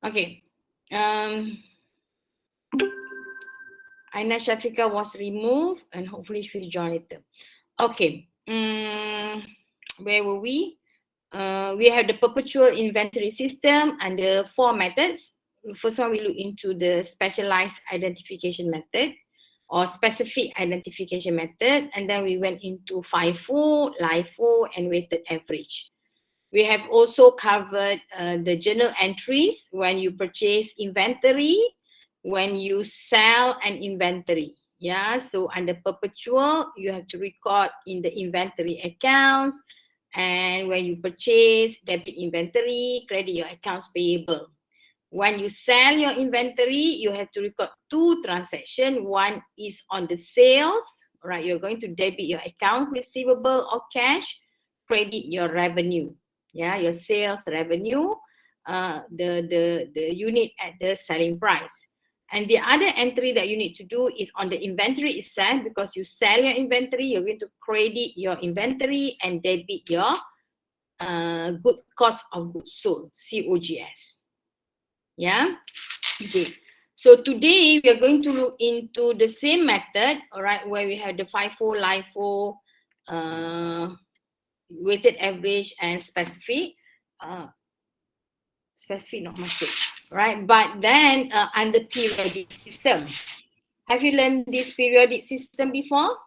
Okay. Aina Shafika was removed and hopefully she will join later. Okay. Where were we? We have the perpetual inventory system under 4 methods. First one, we look into the specialized identification method or specific identification method, and then we went into FIFO, LIFO, and weighted average. We have also covered the journal entries when you purchase inventory, when you sell an inventory. Yeah, so under perpetual, you have to record in the inventory accounts, and when you purchase, debit inventory, credit your accounts payable. When you sell your inventory, you have to record 2 transactions. One is on the sales, right? You're going to debit your account receivable or cash, credit your revenue. Yeah, your sales revenue, the unit at the selling price. And the other entry that you need to do is on the inventory itself, because you sell your inventory, you're going to credit your inventory and debit your good cost of goods sold, COGS. Yeah, okay. So today we are going to look into the same method, all right, where we have the FIFO, LIFO, weighted average, and specific. Specific, not market, right? But then under periodic system. Have you learned this periodic system before?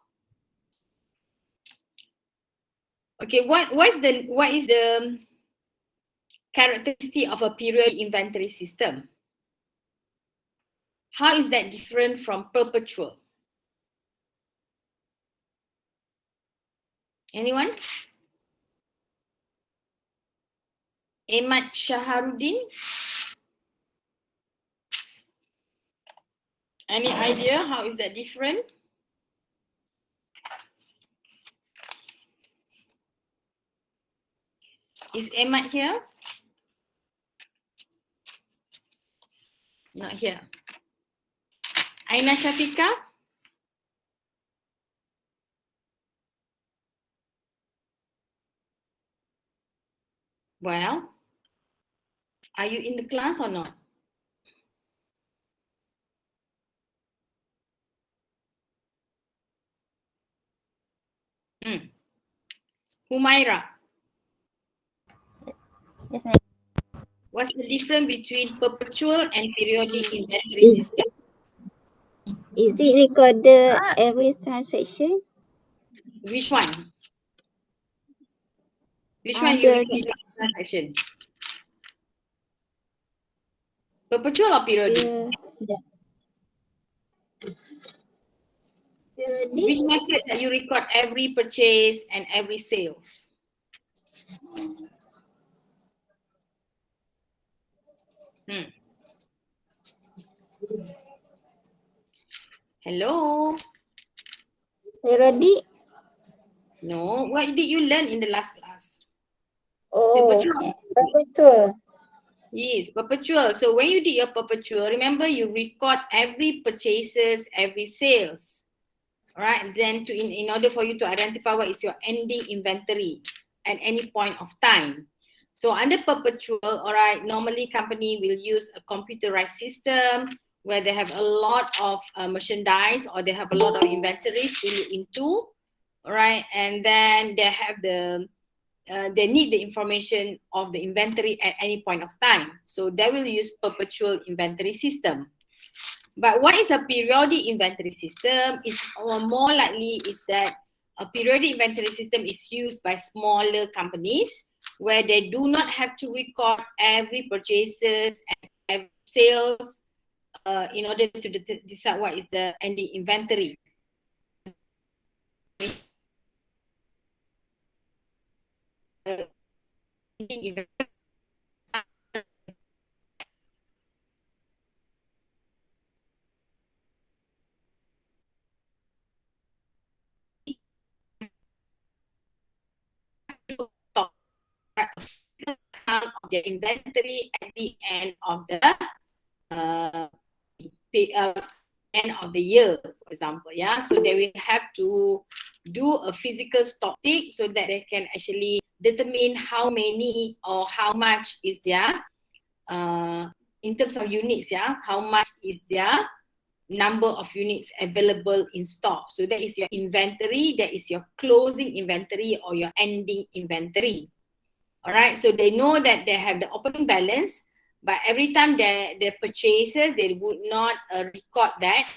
Okay, what is the characteristic of a periodic inventory system? How is that different from perpetual? Anyone? Ahmad Shaharuddin? Any idea how is that different? Is Ahmad here? Not here. Aina Shafika? Well, are you in the class or not? Humaira? Yes, ma'am. What's the difference between perpetual and periodic inventory system? Is it recorded every transaction? Which one? Which one you record the transaction? Perpetual or periodic? Which method that you record every purchase and every sales? Hello? Periodic? No. What did you learn in the last class? Oh, Perpetual. perpetual. Yes, perpetual. So when you did your perpetual, remember you record every purchases, every sales. All right. Then in order for you to identify what is your ending inventory at any point of time. So under perpetual, all right, normally company will use a computerized system where they have a lot of merchandise or they have a lot of inventories to look into, all right, and then they have they need the information of the inventory at any point of time. So they will use perpetual inventory system. But what is a periodic inventory system? Is more likely is that a periodic inventory system is used by smaller companies where they do not have to record every purchases and every sales in order to decide what is the ending inventory. Of their inventory at the end of the end of the year, for example. Yeah, so they will have to do a physical stock take so that they can actually determine how many or how much is their in terms of units, yeah, how much is their number of units available in stock. So that is your inventory, that is your closing inventory or your ending inventory. All right, so they know that they have the opening balance, but every time they purchases, they would not record that,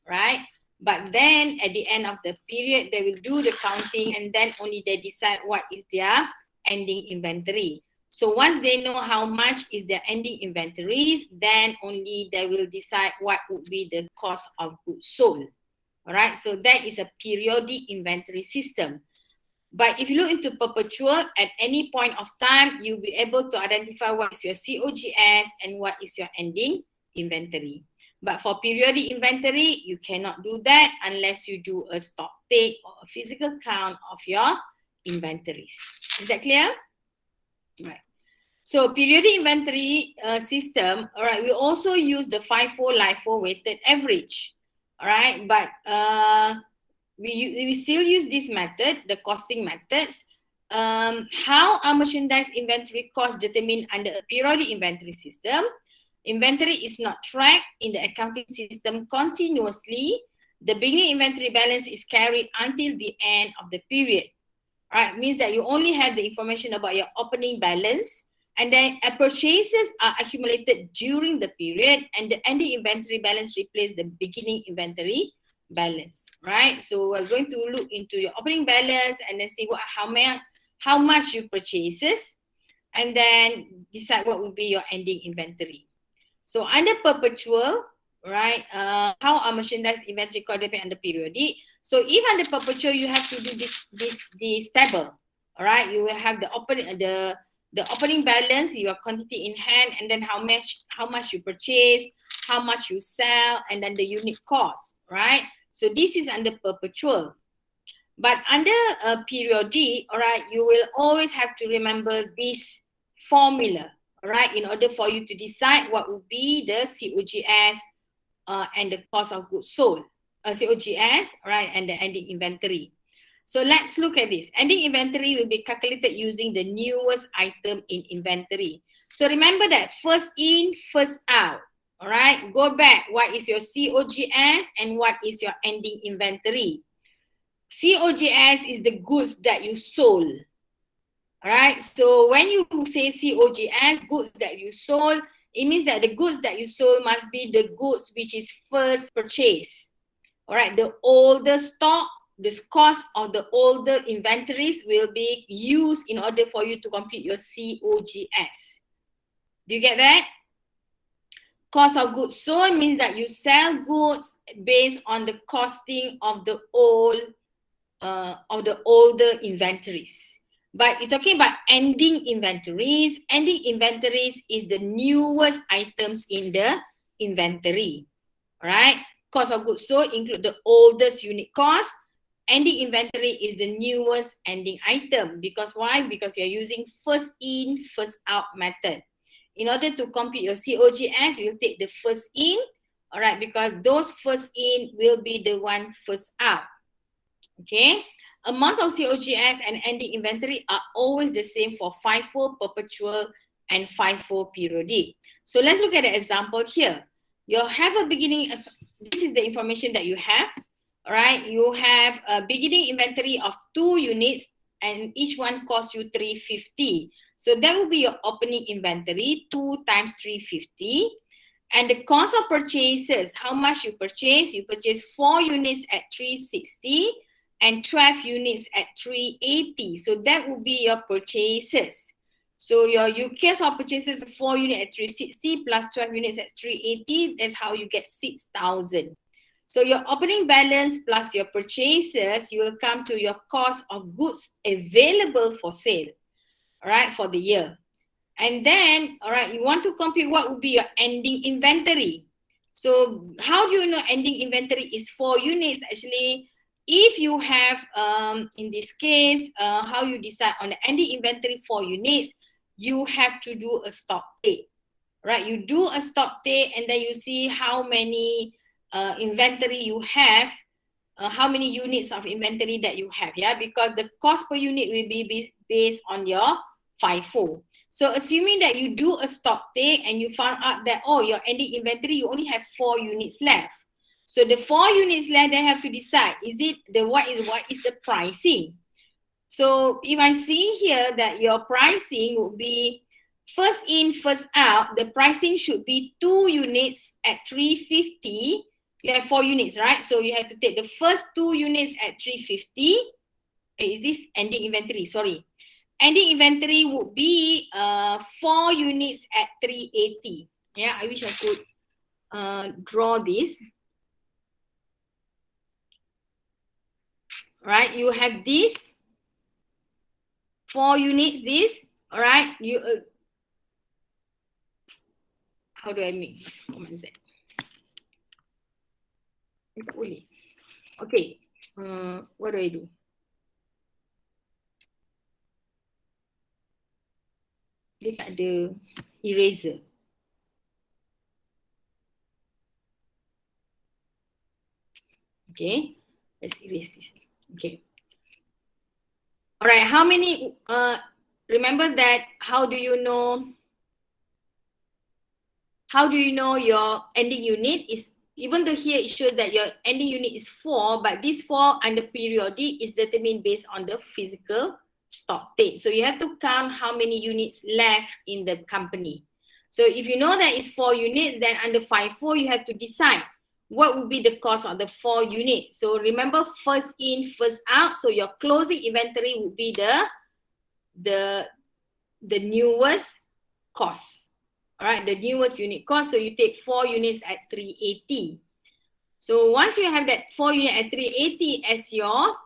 right? But then at the end of the period, they will do the counting and then only they decide what is their ending inventory. So once they know how much is their ending inventories, then only they will decide what would be the cost of goods sold. All right, so that is a periodic inventory system. But if you look into perpetual, at any point of time, you'll be able to identify what is your COGS and what is your ending inventory. But for periodic inventory, you cannot do that unless you do a stock take or a physical count of your inventories. Is that clear? Right. So periodic inventory system, all right, we also use the FIFO LIFO weighted average. All right, but we still use this method, the costing methods. How are merchandise inventory costs determined under a periodic inventory system? Inventory is not tracked in the accounting system continuously. The beginning inventory balance is carried until the end of the period. Right, means that you only have the information about your opening balance, and then purchases are accumulated during the period, and the ending inventory balance replaces the beginning inventory balance, right? So we're going to look into your opening balance and then see how much you purchases, and then decide what will be your ending inventory. So under perpetual, right, how are merchandise inventory recorded under periodic? So if under perpetual, you have to do this table, all right? You will have the opening balance, your quantity in hand, and then how much you purchase, how much you sell, and then the unit cost, right? So this is under perpetual. But under a periodic, all right, you will always have to remember this formula, all right, in order for you to decide what would be the COGS and the cost of goods sold. COGS, right, and the ending inventory. So let's look at this. Ending inventory will be calculated using the newest item in inventory. So remember that first in, first out. All right, go back. What is your COGS and what is your ending inventory? COGS is the goods that you sold. All right, so when you say COGS, goods that you sold, it means that the goods that you sold must be the goods which is first purchased. All right, the older stock, the cost of the older inventories will be used in order for you to compute your COGS. Do you get that? Cost of goods sold means that you sell goods based on the costing of the older inventories. But you're talking about ending inventories. Ending inventories is the newest items in the inventory. All right. Cost of goods sold include the oldest unit cost. Ending inventory is the newest ending item. Because why? Because you're using first in, first out method. In order to compute your COGS, you'll take the first in, all right, because those first in will be the one first out. Okay. Amounts of COGS and ending inventory are always the same for FIFO, perpetual, and FIFO periodic. So let's look at the example here. You have a beginning, this is the information that you have, all right? You have a beginning inventory of 2 units and each one costs you 350. So that will be your opening inventory, 2 times 350. And the cost of purchases, how much you purchase 4 units at 360 and 12 units at 380. So that will be your purchases. So your case of purchases 4 units at 360 plus 12 units at 380, that's how you get 6,000. So your opening balance plus your purchases, you will come to your cost of goods available for sale, all right, for the year. And then, all right, you want to compute what would be your ending inventory. So how do you know ending inventory is 4 units? Actually, if you have, in this case, how you decide on the ending inventory 4 units, you have to do a stock take, right? You do a stock take and then you see how many inventory you have, how many units of inventory that you have, yeah? Because the cost per unit will be based on your FIFO. So assuming that you do a stock take and you found out that, oh, your ending inventory, you only have 4 units left. So the 4 units left, they have to decide, is it the what is the pricing? So if I see here that your pricing would be first in, first out, the pricing should be 2 units at 350. You have 4 units, right? So you have to take the first 2 units at 350. Is this ending inventory? Sorry. Ending inventory would be 4 units at 380. Yeah, I wish I could draw this. Right, you have this 4 units, this, all right, you how do I make this? Okay, what do I do? Dia tak ada eraser. Okay, let's erase this. Okay. All right, how many, remember that, how do you know your ending unit is, even though here it shows that your ending unit is 4, but this 4 under periodic is determined based on the physical stock take. So you have to count how many units left in the company. So if you know that it's 4 units, then under 5.4 you have to decide what would be the cost of the 4 units. So remember, first in, first out. So your closing inventory would be the newest cost. All right, the newest unit cost. So you take 4 units at 380. So once you have that 4 unit at 380 as your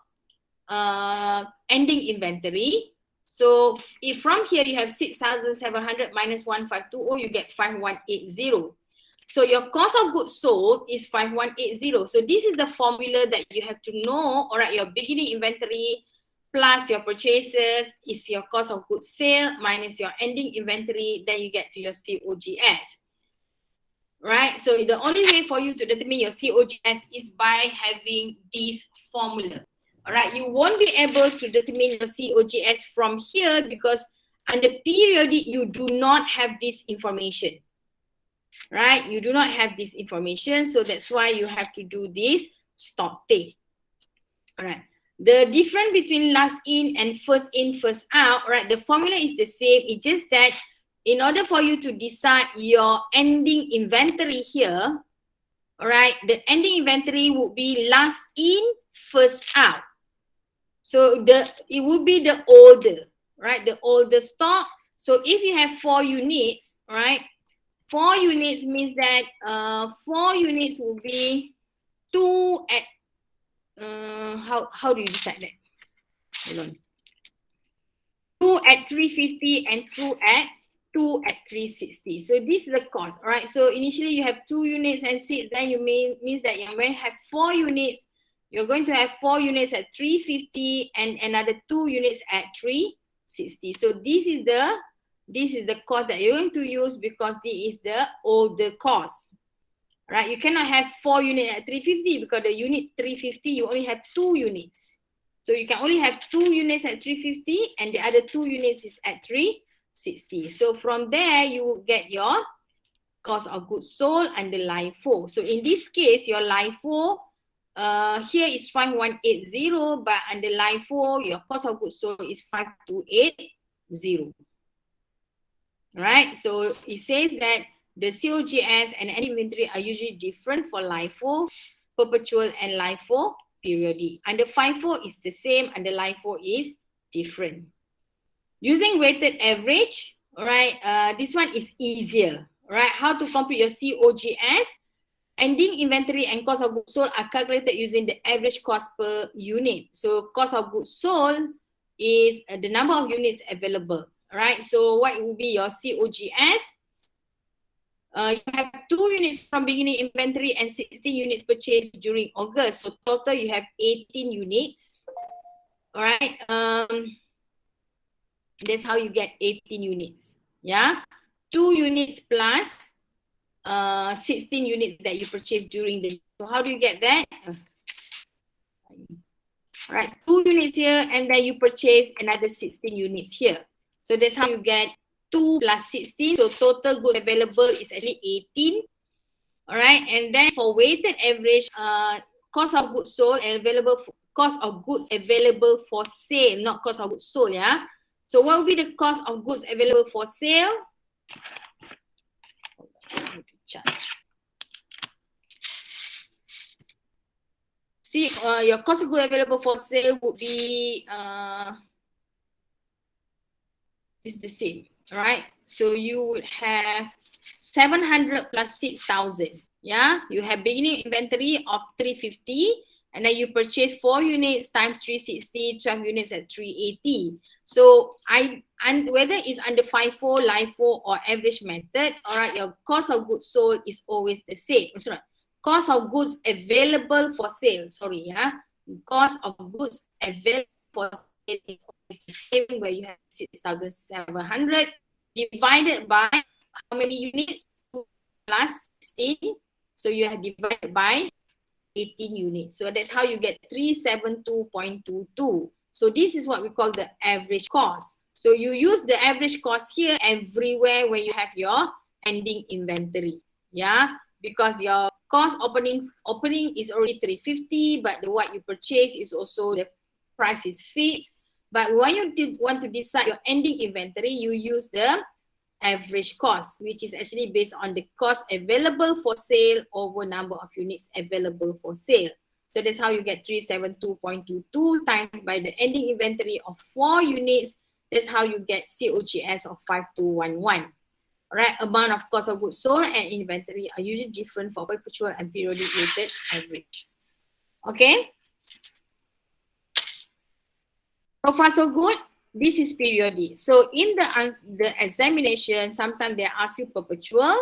ending inventory, so if from here you have 6,700 minus 1,520, you get 5,180. So your cost of goods sold is 5,180. So this is the formula that you have to know. All right, your beginning inventory plus your purchases is your cost of goods sold minus your ending inventory, then you get to your COGS. Right? So the only way for you to determine your COGS is by having this formula. All right, you won't be able to determine your COGS from here because under periodic, you do not have this information. Right? You do not have this information. So that's why you have to do this stock take. All right. The difference between last in, first out, right? The formula is the same. It's just that in order for you to decide your ending inventory here, all right, the ending inventory would be last in, first out. So it would be the older, right? The older stock. So if you have 4 units, right? 4 units means that 4 units will be 2 at how do you decide that? Hold on. 2 at 350 and 2 at 360. So this is the cost. All right. So initially you have 2 units and 6. Then you means that you're going to have 4 units. You're going to have 4 units at 350 and another 2 units at 360. So this is the cost that you're going to use because this is the older cost. Right, you cannot have 4 units at 350 because the unit 350 you only have 2 units. So you can only have 2 units at 350 and the other 2 units is at 360. So from there you will get your cost of goods sold under LIFO. So in this case, your LIFO here is 5,180, but under LIFO your cost of goods sold is 5,280. Right, so it says that the COGS and ending inventory are usually different for LIFO, perpetual, and LIFO periodic. Under FIFO is the same, under LIFO is different. Using weighted average, all right, this one is easier, right? How to compute your COGS? Ending inventory and cost of goods sold are calculated using the average cost per unit. So cost of goods sold is the number of units available, right? So what will be your COGS? You have 2 units from beginning inventory and 16 units purchased during August. So total you have 18 units. All right. That's how you get 18 units. Yeah. 2 units plus 16 units that you purchased during the. So how do you get that? All right. 2 units here and then you purchase another 16 units here. So that's how you get 2 plus 16. So total goods available is actually 18. All right. And then for weighted average, cost of goods sold available for, cost of goods available for sale, not cost of goods sold, yeah. So what will be the cost of goods available for sale? I need to charge. See, your cost of goods available for sale would be is the same, right? So you would have 700 plus 6,000. Yeah, you have beginning inventory of 350, and then you purchase 4 units times 360, 12 units at 380. So and whether it's under FIFO, LIFO, or average method, all right, your cost of goods sold is always the same. Sorry, cost of goods available for sale. Sorry, yeah, cost of goods available for sale is always the same, where you have 6,700 divided by how many units? 2 plus 16. So you have divided by 18 units. So that's how you get 372.22. So this is what we call the average cost. So you use the average cost here everywhere when you have your ending inventory. Yeah, because your cost opening is already 350, but what you purchase is also the price is fixed. But when you want to decide your ending inventory, you use the average cost, which is actually based on the cost available for sale over number of units available for sale. So that's how you get 372.22 times by the ending inventory of 4 units. That's how you get COGS of 5211. Alright, amount of cost of goods sold and inventory are usually different for perpetual and periodic weighted average. Okay? So far so good. This is periodic. So in the examination, sometimes they ask you perpetual,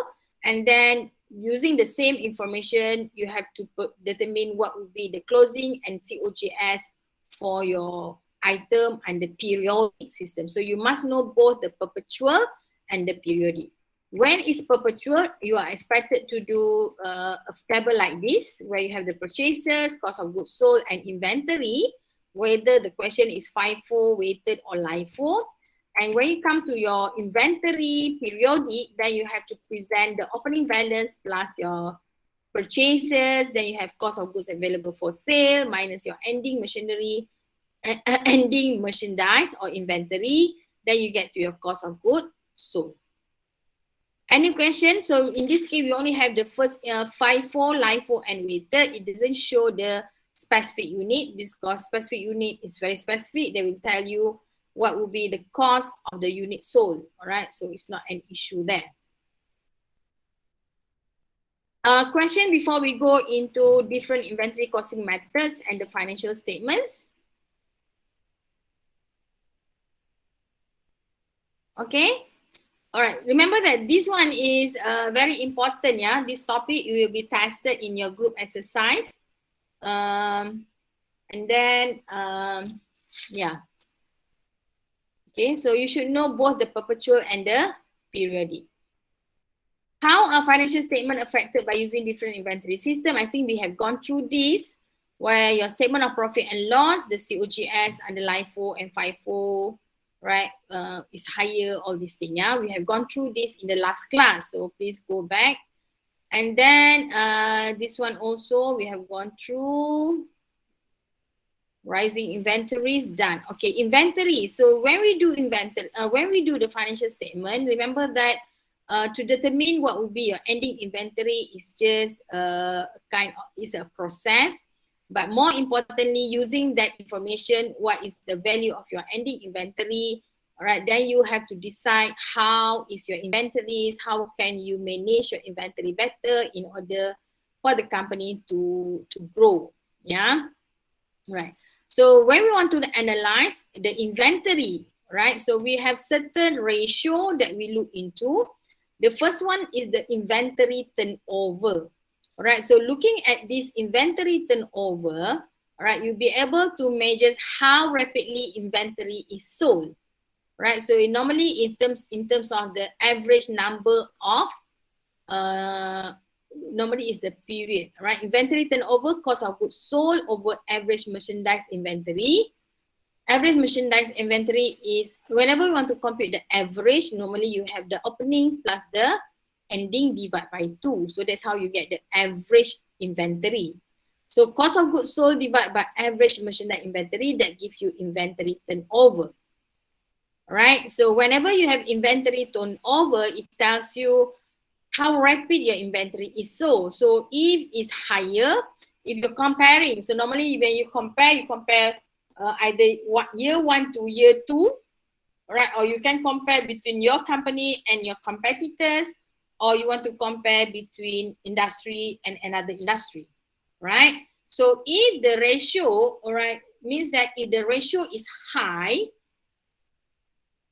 and then using the same information, you have to determine what would be the closing and COGS for your item and the periodic system. So you must know both the perpetual and the periodic. When it's perpetual, you are expected to do a table like this, where you have the purchases, cost of goods sold, and inventory, whether the question is FIFO, weighted, or LIFO. And when you come to your inventory periodic, then you have to present the opening balance plus your purchases. Then you have cost of goods available for sale minus your ending machinery, ending merchandise or inventory. Then you get to your cost of goods sold. Any question? So in this case, we only have the first FIFO, LIFO, and weighted. It doesn't show the specific unit, because specific unit is very specific. They will tell you what will be the cost of the unit sold. All right, so it's not an issue there. Question before we go into different inventory costing methods and the financial statements. Okay. All right, remember that this one is very important, yeah. This topic will be tested in your group exercise. And then, yeah. Okay, so you should know both the perpetual and the periodic. How are financial statement affected by using different inventory system? I think we have gone through this, where your statement of profit and loss, the COGS under LIFO and FIFO, right, is higher, all these things. Yeah, we have gone through this in the last class, so please go back. And then this one also we have gone through. Rising inventories, done. Okay, inventory. So when we do inventory, when we do the financial statement, remember that to determine what will be your ending inventory is just is a process. But more importantly, using that information, what is the value of your ending inventory? All right, then you have to decide how is your inventories, how can you manage your inventory better in order for the company to grow. Yeah, right. So when we want to analyze the inventory, right? So we have certain ratio that we look into. The first one is the inventory turnover. All right, so looking at this inventory turnover, all right, you'll be able to measure how rapidly inventory is sold. Right, so normally in terms of the average number of normally is the period, right? Inventory turnover, cost of goods sold over average merchandise inventory. average merchandise inventory is, whenever you want to compute the average, normally you have the opening plus the ending divided by 2. So that's how you get the average inventory. So cost of goods sold divided by average merchandise inventory, that gives you inventory turnover. Right? So whenever you have inventory turnover, it tells you how rapid your inventory is sold. So if it's higher, if you're comparing, so normally when you compare either year 1 to year 2, right? Or you can compare between your company and your competitors, or you want to compare between industry and another industry, right? So if the ratio, all right, means that if the ratio is high,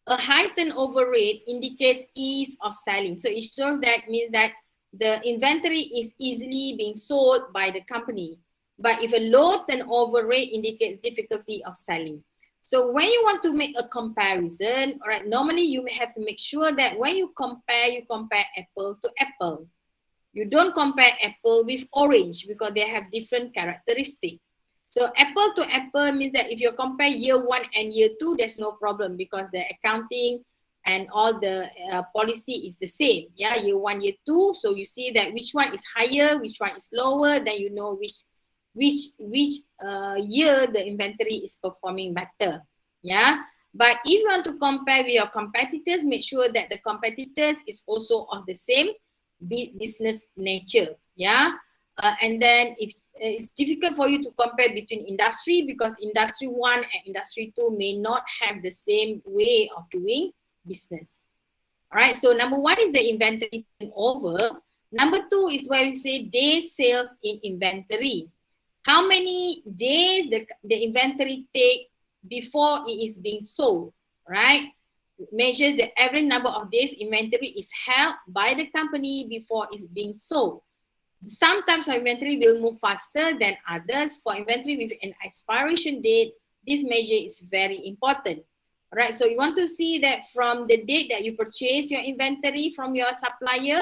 a high turnover rate indicates ease of selling. So it shows that means that the inventory is easily being sold by the company. But if a low turnover rate indicates difficulty of selling. So when you want to make a comparison, all right, normally you may have to make sure that when you compare apple to apple. You don't compare apple with orange because they have different characteristics. So apple to apple means that if you compare year 1 and year 2, there's no problem because the accounting and all the policy is the same. Yeah, year 1, year 2. So you see that which one is higher, which one is lower, then you know which year the inventory is performing better. Yeah. But if you want to compare with your competitors, make sure that the competitors is also of the same business nature. Yeah. And then if it's difficult for you to compare between industry because industry 1 and industry 2 may not have the same way of doing business. All right, so number 1 is the inventory turnover. Number 2 is where we say day sales in inventory. How many days the inventory take before it is being sold, right? It measures the average number of days inventory is held by the company before it's being sold. Sometimes inventory will move faster than others. For inventory with an expiration date, this measure is very important. All right, so you want to see that from the date that you purchase your inventory from your supplier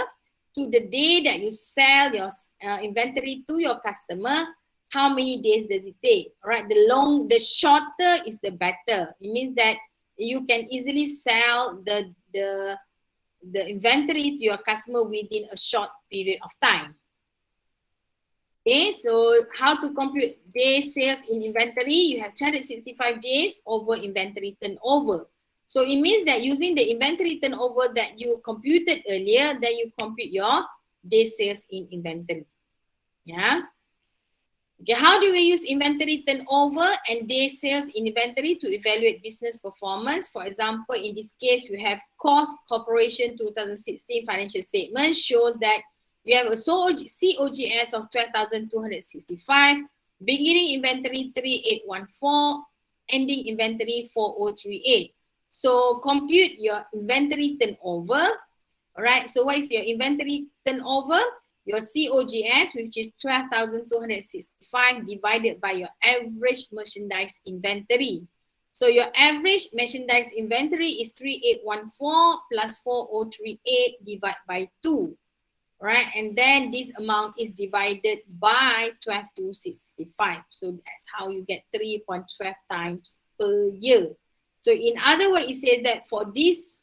to the day that you sell your inventory to your customer, how many days does it take? All right, the shorter is the better. It means that you can easily sell the inventory to your customer within a short period of time. Okay, so how to compute day sales in inventory? You have 365 days over inventory turnover. So it means that using the inventory turnover that you computed earlier, then you compute your day sales in inventory. Yeah. Okay, how do we use inventory turnover and day sales in inventory to evaluate business performance? For example, in this case, we have Cogs Corporation 2016 financial statement shows that we have a COGS of 12,265, beginning inventory 3814, ending inventory 4038. So compute your inventory turnover. All right, so what is your inventory turnover? Your COGS, which is 12,265 divided by your average merchandise inventory. So your average merchandise inventory is 3814 plus 4038 divided by 2. Right, and then this amount is divided by 12,265. So that's how you get 3.12 times per year. So in other words, it says that for this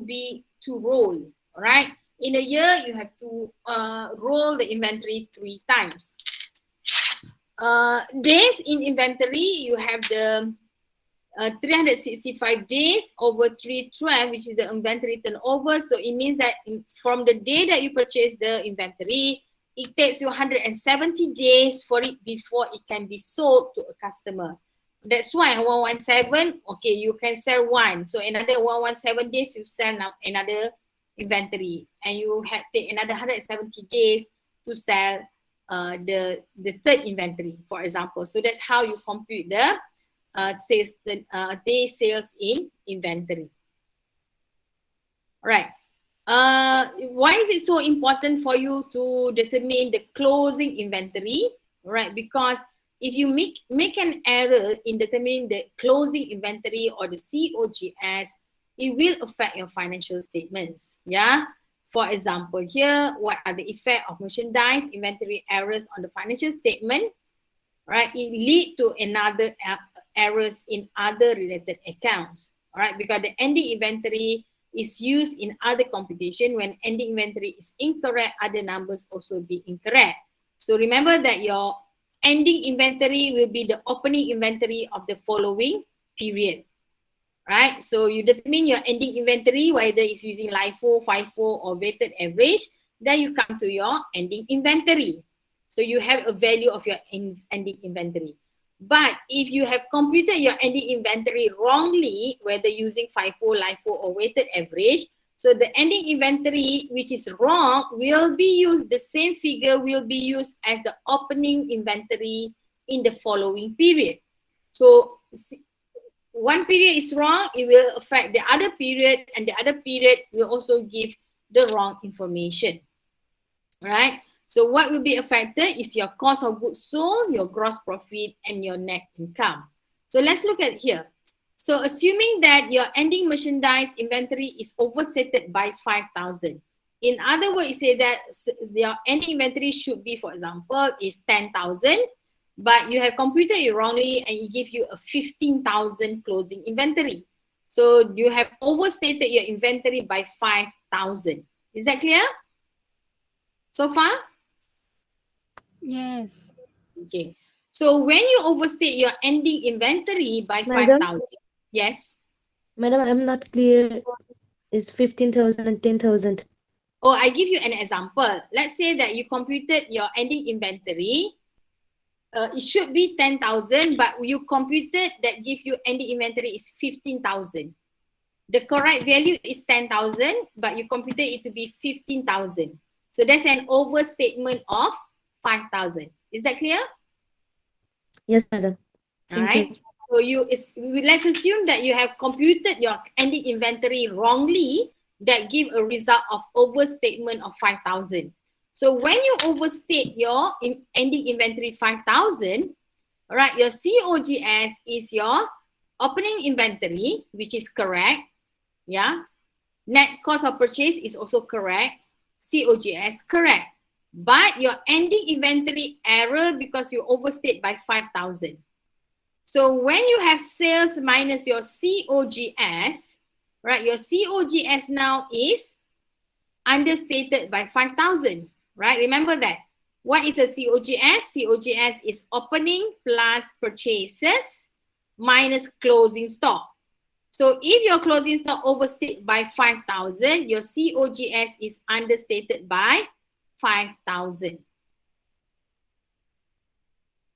be to roll, right? In a year, you have to roll the inventory 3 times. Days in inventory, you have the 365 days over 312, which is the inventory turnover. So it means that from the day that you purchase the inventory, it takes you 170 days for it before it can be sold to a customer. That's why 117, okay, you can sell one. So another 117 days, you sell now another inventory. And you have take another 170 days to sell the third inventory, for example. So that's how you compute the day sales in inventory. All right. Why is it so important for you to determine the closing inventory? Right, because if you make an error in determining the closing inventory or the COGS, it will affect your financial statements. Yeah. For example, here, what are the effect of merchandise inventory errors on the financial statement? right? It lead to another errors in other related accounts, all right? Because the ending inventory is used in other computation. When ending inventory is incorrect, other numbers also be incorrect. So remember that your ending inventory will be the opening inventory of the following period, right? So you determine your ending inventory, whether it's using LIFO, FIFO, or weighted average. Then you come to your ending inventory. So you have a value of your ending inventory. But if you have computed your ending inventory wrongly, whether using FIFO, LIFO, or weighted average, so the ending inventory which is wrong will be used, the same figure will be used as the opening inventory in the following period. So one period is wrong, it will affect the other period, and the other period will also give the wrong information, right? So what will be affected is your cost of goods sold, your gross profit, and your net income. So let's look at here. So assuming that your ending merchandise inventory is overstated by 5,000. In other words, say that your ending inventory should be, for example, is 10,000, but you have computed it wrongly and it gives you a 15,000 closing inventory. So you have overstated your inventory by 5,000. Is that clear so far? Yes. Okay. So when you overstate your ending inventory by Madam? 5,000, yes. Madam, I'm not clear. It's 15,000 and 10,000. Oh, I give you an example. Let's say that you computed your ending inventory. It should be 10,000, but you computed that give you ending inventory is 15,000. The correct value is 10,000, but you computed it to be 15,000. So that's an overstatement of 5,000. Is that clear? Yes, madam. All Thank right. you. So let's assume that you have computed your ending inventory wrongly, that give a result of overstatement of 5,000. So when you overstate your ending inventory 5,000, all right, your COGS is your opening inventory, which is correct. Yeah. Net cost of purchase is also correct. COGS correct. But your ending inventory error because you overstate by 5,000. So when you have sales minus your COGS, right, your COGS now is understated by 5,000, right? Remember that. What is a COGS? COGS is opening plus purchases minus closing stock. So if your closing stock overstated by 5,000, your COGS is understated by 5,000.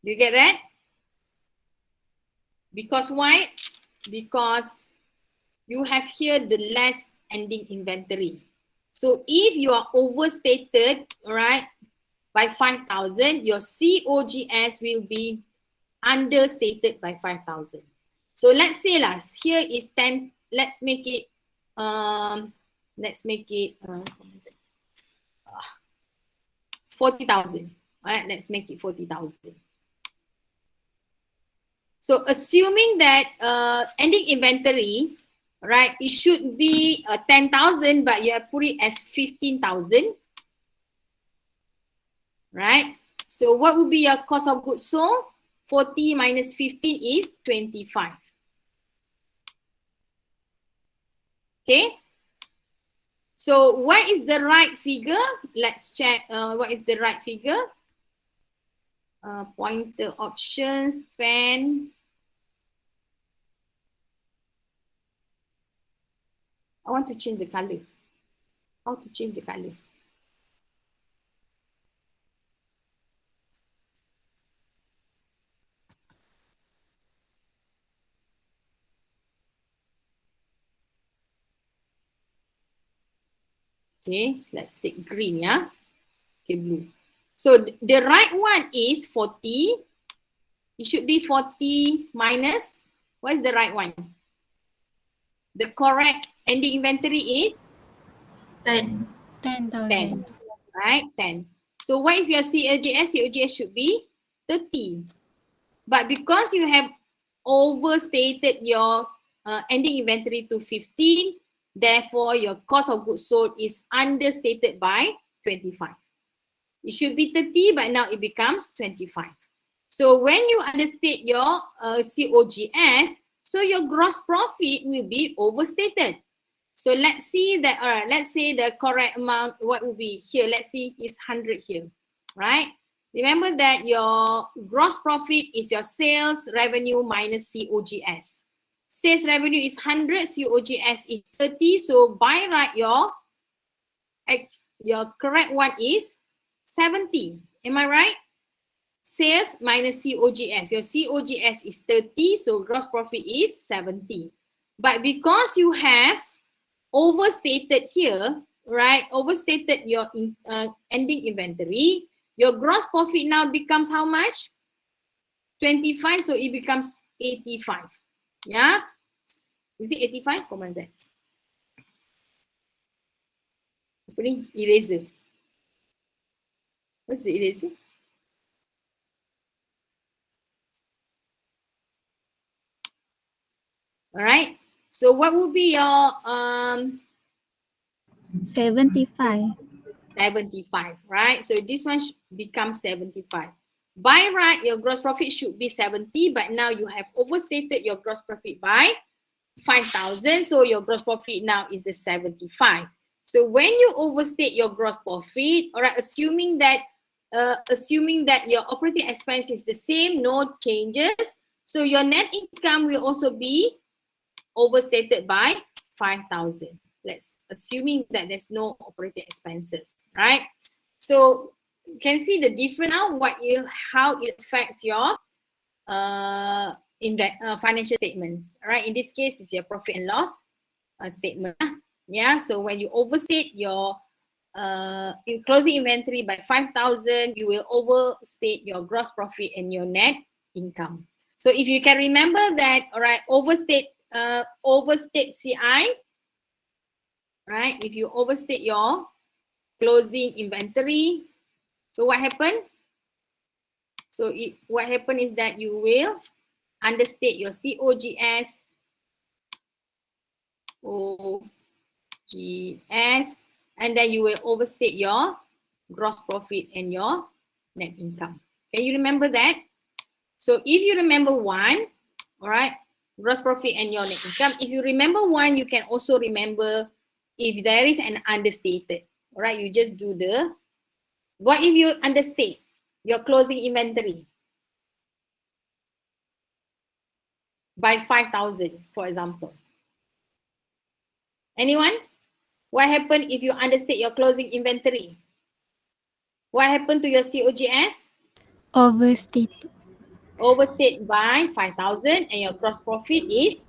Do you get that? Because why? Because you have here the less ending inventory. So if you are overstated, right, by 5,000, your COGS will be understated by 5,000. So let's say here is 10, let's make it 40,000. All right, let's make it 40,000. So assuming that ending inventory, right, it should be 10,000, but you have put it as 15,000, right? So what would be your cost of goods sold? 40 minus 15 is 25. Okay. So what is the right figure? Let's check what is the right figure. Pointer options, pen. I want to change the color. How to change the color? Okay, let's take green, yeah. Okay, blue. So the right one is 40. It should be 40 minus, what is the right one? The correct ending inventory is 10,000. 10, right? 10. So what is your COGS? COGS should be 30. But because you have overstated your ending inventory to 15, therefore your cost of goods sold is understated by 25. It should be 30, but now it becomes 25. So when you understate your COGS, so your gross profit will be overstated. So let's see that, all right, let's say the correct amount, what will be here? Let's see, is 100 here, right? Remember that your gross profit is your sales revenue minus COGS. Sales revenue is 100, COGS is 30. So by right, your correct one is 70. Am I right? Sales minus COGS. Your COGS is 30, so gross profit is 70. But because you have overstated here, right? Overstated your ending inventory, your gross profit now becomes how much? 25, so it becomes 85. Yeah? Is it 85? Command Z. Apa ni? Eraser. What's the eraser? All right. So what would be your 75. 75, right? So this one becomes 75. By right, your gross profit should be 70, but now you have overstated your gross profit by 5,000. So your gross profit now is the 75. So when you overstate your gross profit, all right, assuming that your operating expense is the same, no changes, so your net income will also be overstated by 5,000. Let's assuming that there's no operating expenses, right? So you can see the difference now, how it affects your financial statements, right? In this case, it's your profit and loss statement. Yeah, so when you overstate your closing inventory by 5,000, you will overstate your gross profit and your net income. So if you can remember that, all right, overstate CI, right? If you overstate your closing inventory, so what happened? So what happened is that you will understate your COGS, and then you will overstate your gross profit and your net income. Can you remember that? So if you remember one, all right, gross profit and your net income. If you remember one, you can also remember if there is an understated, all right, you just do what if you understate your closing inventory by 5,000, for example? Anyone? What happened if you understate your closing inventory? What happened to your COGS? Overstate. Overstate by 5,000 and your gross profit is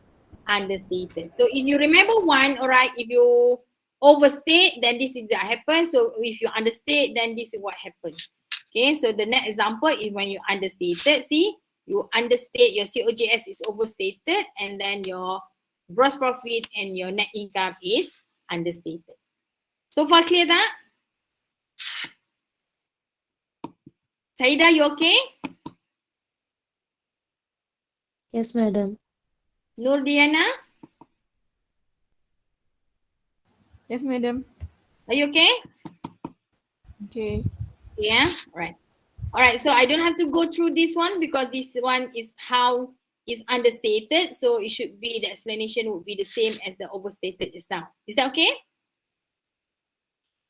understated. So if you remember one, all right, if you overstate, then this is what happens. So if you understate, then this is what happens. Okay, so the next example is when you understated, see, you understate, your COGS is overstated, and then your gross profit and your net income is understated. So far clear that? Saida, you okay? Yes, madam. Nur Diana, Yes, madam. are you okay? Okay. Yeah, right. All right, so I don't have to go through this one because this one is how is understated. So it should be, the explanation would be the same as the overstated just now. Is that okay?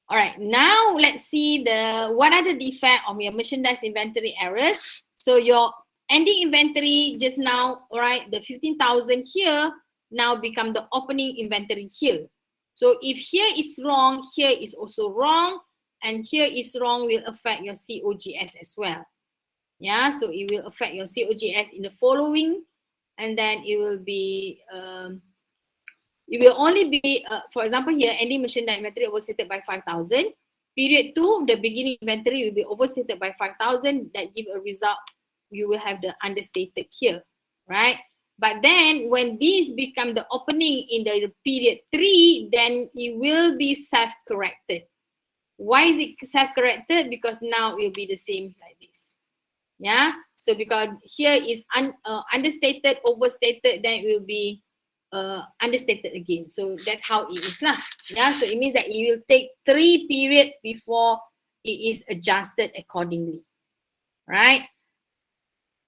All right, now let's see what are the defect of your merchandise inventory errors. So your ending inventory just now, all right, the 15,000 here now become the opening inventory here. So if here is wrong, here is also wrong, and here is wrong will affect your COGS as well. Yeah, so it will affect your COGS in the following, and then it will be it will only be, for example, here ending merchandise inventory overstated by 5,000. Period 2, the beginning inventory will be overstated by 5,000. That give a result, you will have the understated here, right? But then when these become the opening in the period 3, then it will be self-corrected. Why is it self-corrected? Because now it will be the same like this. Yeah, so because here is understated, overstated, then it will be understated again. So that's how it is lah. Yeah, so it means that it will take 3 periods before it is adjusted accordingly, right?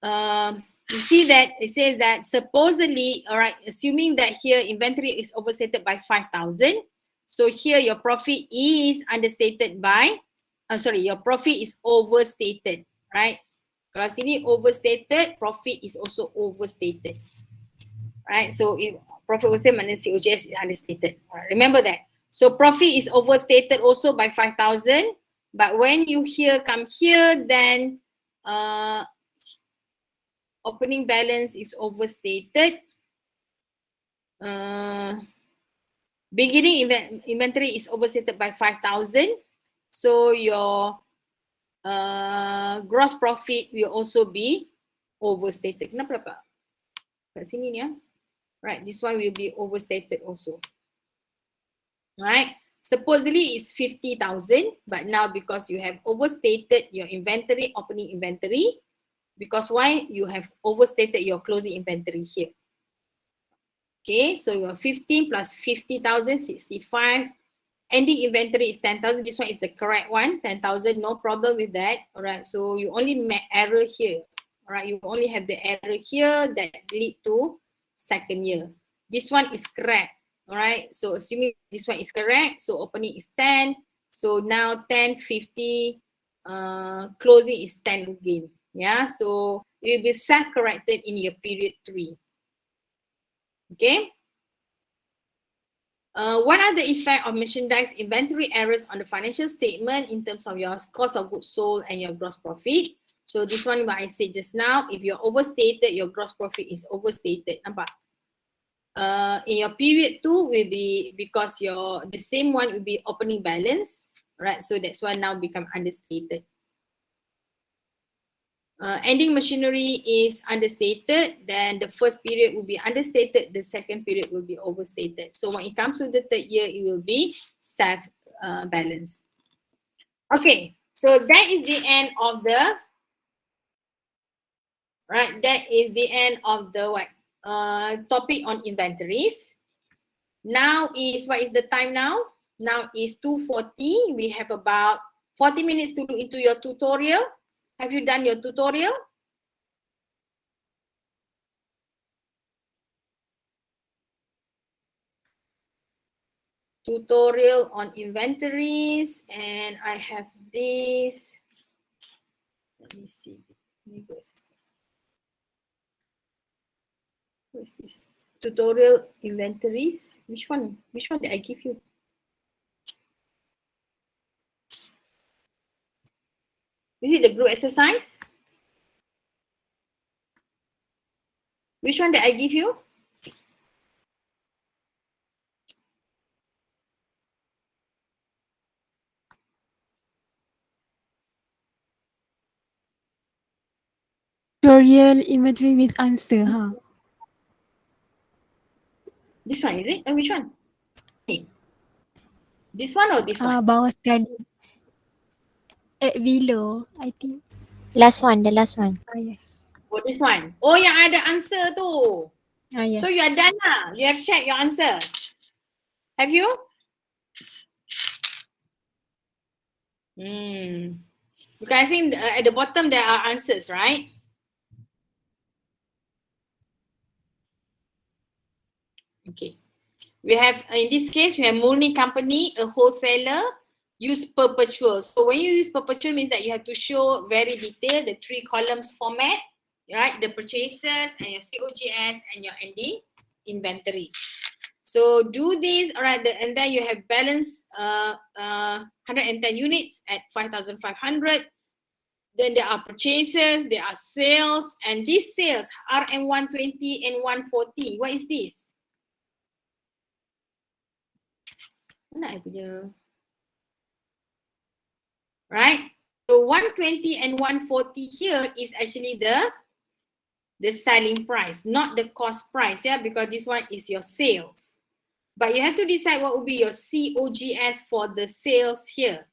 you see that it says that supposedly, all right, assuming that here inventory is overstated by 5,000. So here your profit is understated by, your profit is overstated, right? Kalau sini overstated, profit is also overstated, right? So if profit overstated, mana COGS is understated. Right, remember that. So profit is overstated also by 5,000, but when you come here, then opening balance is overstated. Beginning inventory is overstated by 5,000. So your gross profit will also be overstated. Kenapa dapat kat sini ni ya? Right, this one will be overstated also. Right, supposedly it's 50,000, but now because you have overstated your inventory, opening inventory, because why? You have overstated your closing inventory here. Okay, so your 15 plus 50,000, 65. Ending inventory is 10,000. This one is the correct one, 10,000, no problem with that. All right, so you only make error here. All right, you only have the error here that lead to second year. This one is correct. All right, so assuming this one is correct, so opening is 10. So now 10, 50, closing is 10 again. Yeah, so it will be self-corrected in your period 3. Okay. What are the effect of merchandise inventory errors on the financial statement in terms of your cost of goods sold and your gross profit? So this one what I said just now, if you're overstated, your gross profit is overstated. Nampak? In your period 2 will be because the same one will be opening balance, right? So that's why now become understated. Ending machinery is understated, then the first period will be understated, the second period will be overstated. So when it comes to the third year, it will be self-balanced. Okay, so that is the end of the, right, that is the end of the topic on inventories. Now is, what is the time now? Now is 2:40. We have about 40 minutes to do into your tutorial. Have you done your tutorial? Tutorial on inventories, and I have this. Let me see. What is this? Tutorial inventories. Which one? Which one did I give you? Is it the group exercise? Which one did I give you? Tutorial inventory with answer, huh? This one, is it? Which one? This one or this one? Bawah sekali. Below, I think. Last one, the last one. Yes. Oh, this one. Oh, yang ada answer tu. Yes. So you are done lah. You have checked your answers. Have you? Because I think at the bottom there are answers, right? Okay. We have, in this case, we have Mulni Company, a wholesaler, use Perpetual. So when you use Perpetual means that you have to show very detailed, the 3 columns format, right? The purchases and your COGS and your ending inventory. So do this, all right, and then you have balance 110 units at 5,500. Then there are purchases, there are sales, and these sales, RM120 and 140. What is this? Mana I punya? Right? So 120 and 140 here is actually the selling price, not the cost price, yeah, because this one is your sales. But you have to decide what will be your COGS for the sales here.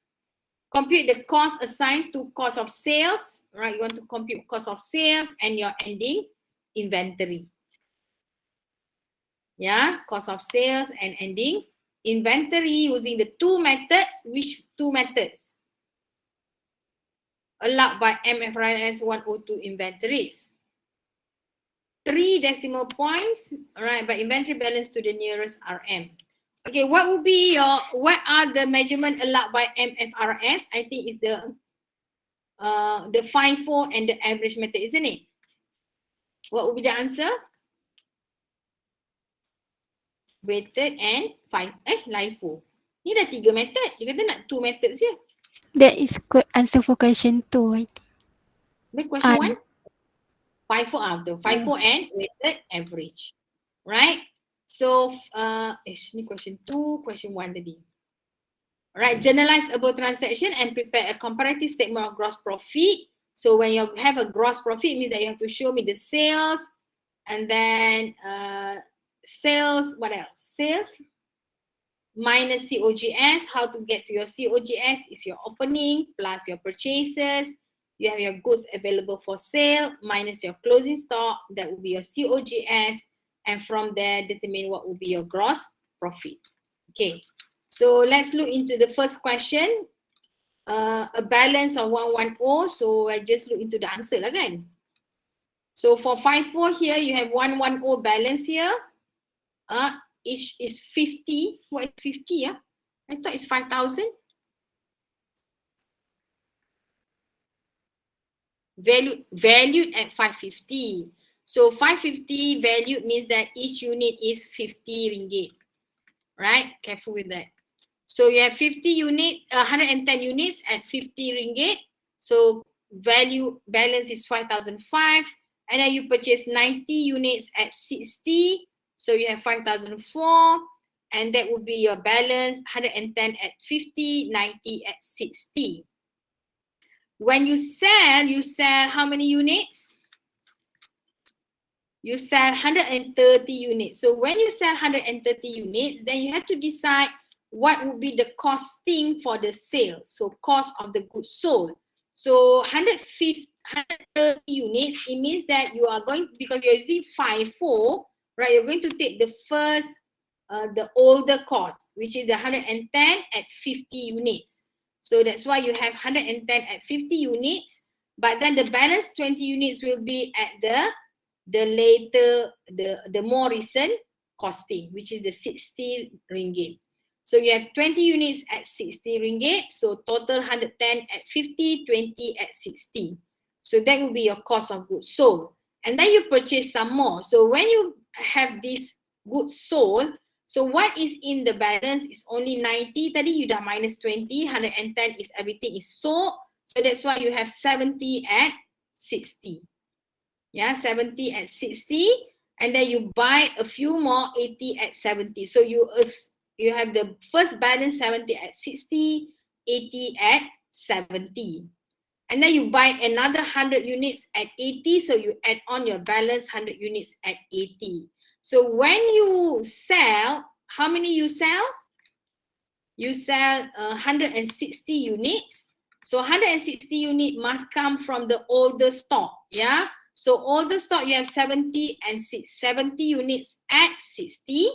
Compute the cost assigned to cost of sales, right? You want to compute cost of sales and your ending inventory. Yeah, cost of sales and ending inventory using the 2 methods. Which 2 methods? Allowed by MFRS 102 inventories. 3 decimal points, all right, but inventory balance to the nearest RM. Okay, what would be your, what are the measurement allowed by MFRS? I think it's the FAR1 and the average method, isn't it? What would be the answer? Weighted and LIFO. Ni dah 3 method. Dia kata nak 2 methods je. That is answer for question 2, I think. Then question And- 1? FAR1 after. FAR1 and weighted average. Right? So, ni question 2, question 1 tadi. Alright, generalize about transaction and prepare a comparative statement of gross profit. So when you have a gross profit, it means that you have to show me the sales, and then sales, what else? Sales minus COGS. How to get to your COGS is your opening plus your purchases. You have your goods available for sale minus your closing stock. That will be your COGS. And from there, determine what will be your gross profit. Okay. So let's look into the first question. A balance of 110. So I just look into the answer lah kan. So for FAR1 here, you have 110 balance here. Each is 50. What is 50? Yeah? I thought it's 5,000. Valued at 550. So 550 valued means that each unit is 50 ringgit. Right? Careful with that. So you have 110 units at 50 ringgit. So value balance is 5,005. And then you purchase 90 units at 60. So you have 5,004. And that would be your balance, 110 at 50, 90 at 60. When you sell how many units? You sell 130 units. So when you sell 130 units, then you have to decide what would be the costing for the sale. So cost of the goods sold. So 130 units, it means that you are going, because you're using FAR1, right? You're going to take the first, the older cost, which is the 110 at 50 units. So that's why you have 110 at 50 units, but then the balance 20 units will be at the later, the more recent costing, which is the 60 ringgit. So you have 20 units at 60 ringgit. So total 110 at 50, 20 at 60. So that will be your cost of goods sold. And then you purchase some more. So when you have this goods sold, so what is in the balance is only 90. Tadi you dah minus 20, 110 is everything is sold. So that's why you have 70 at 60. Yeah, 70 at 60. And then you buy a few more 80 at 70. So you have the first balance 70 at 60, 80 at 70. And then you buy another 100 units at 80. So you add on your balance 100 units at 80. So when you sell, how many you sell? You sell 160 units. So 160 unit must come from the older stock. Yeah. So older stock you have 70 units at 60.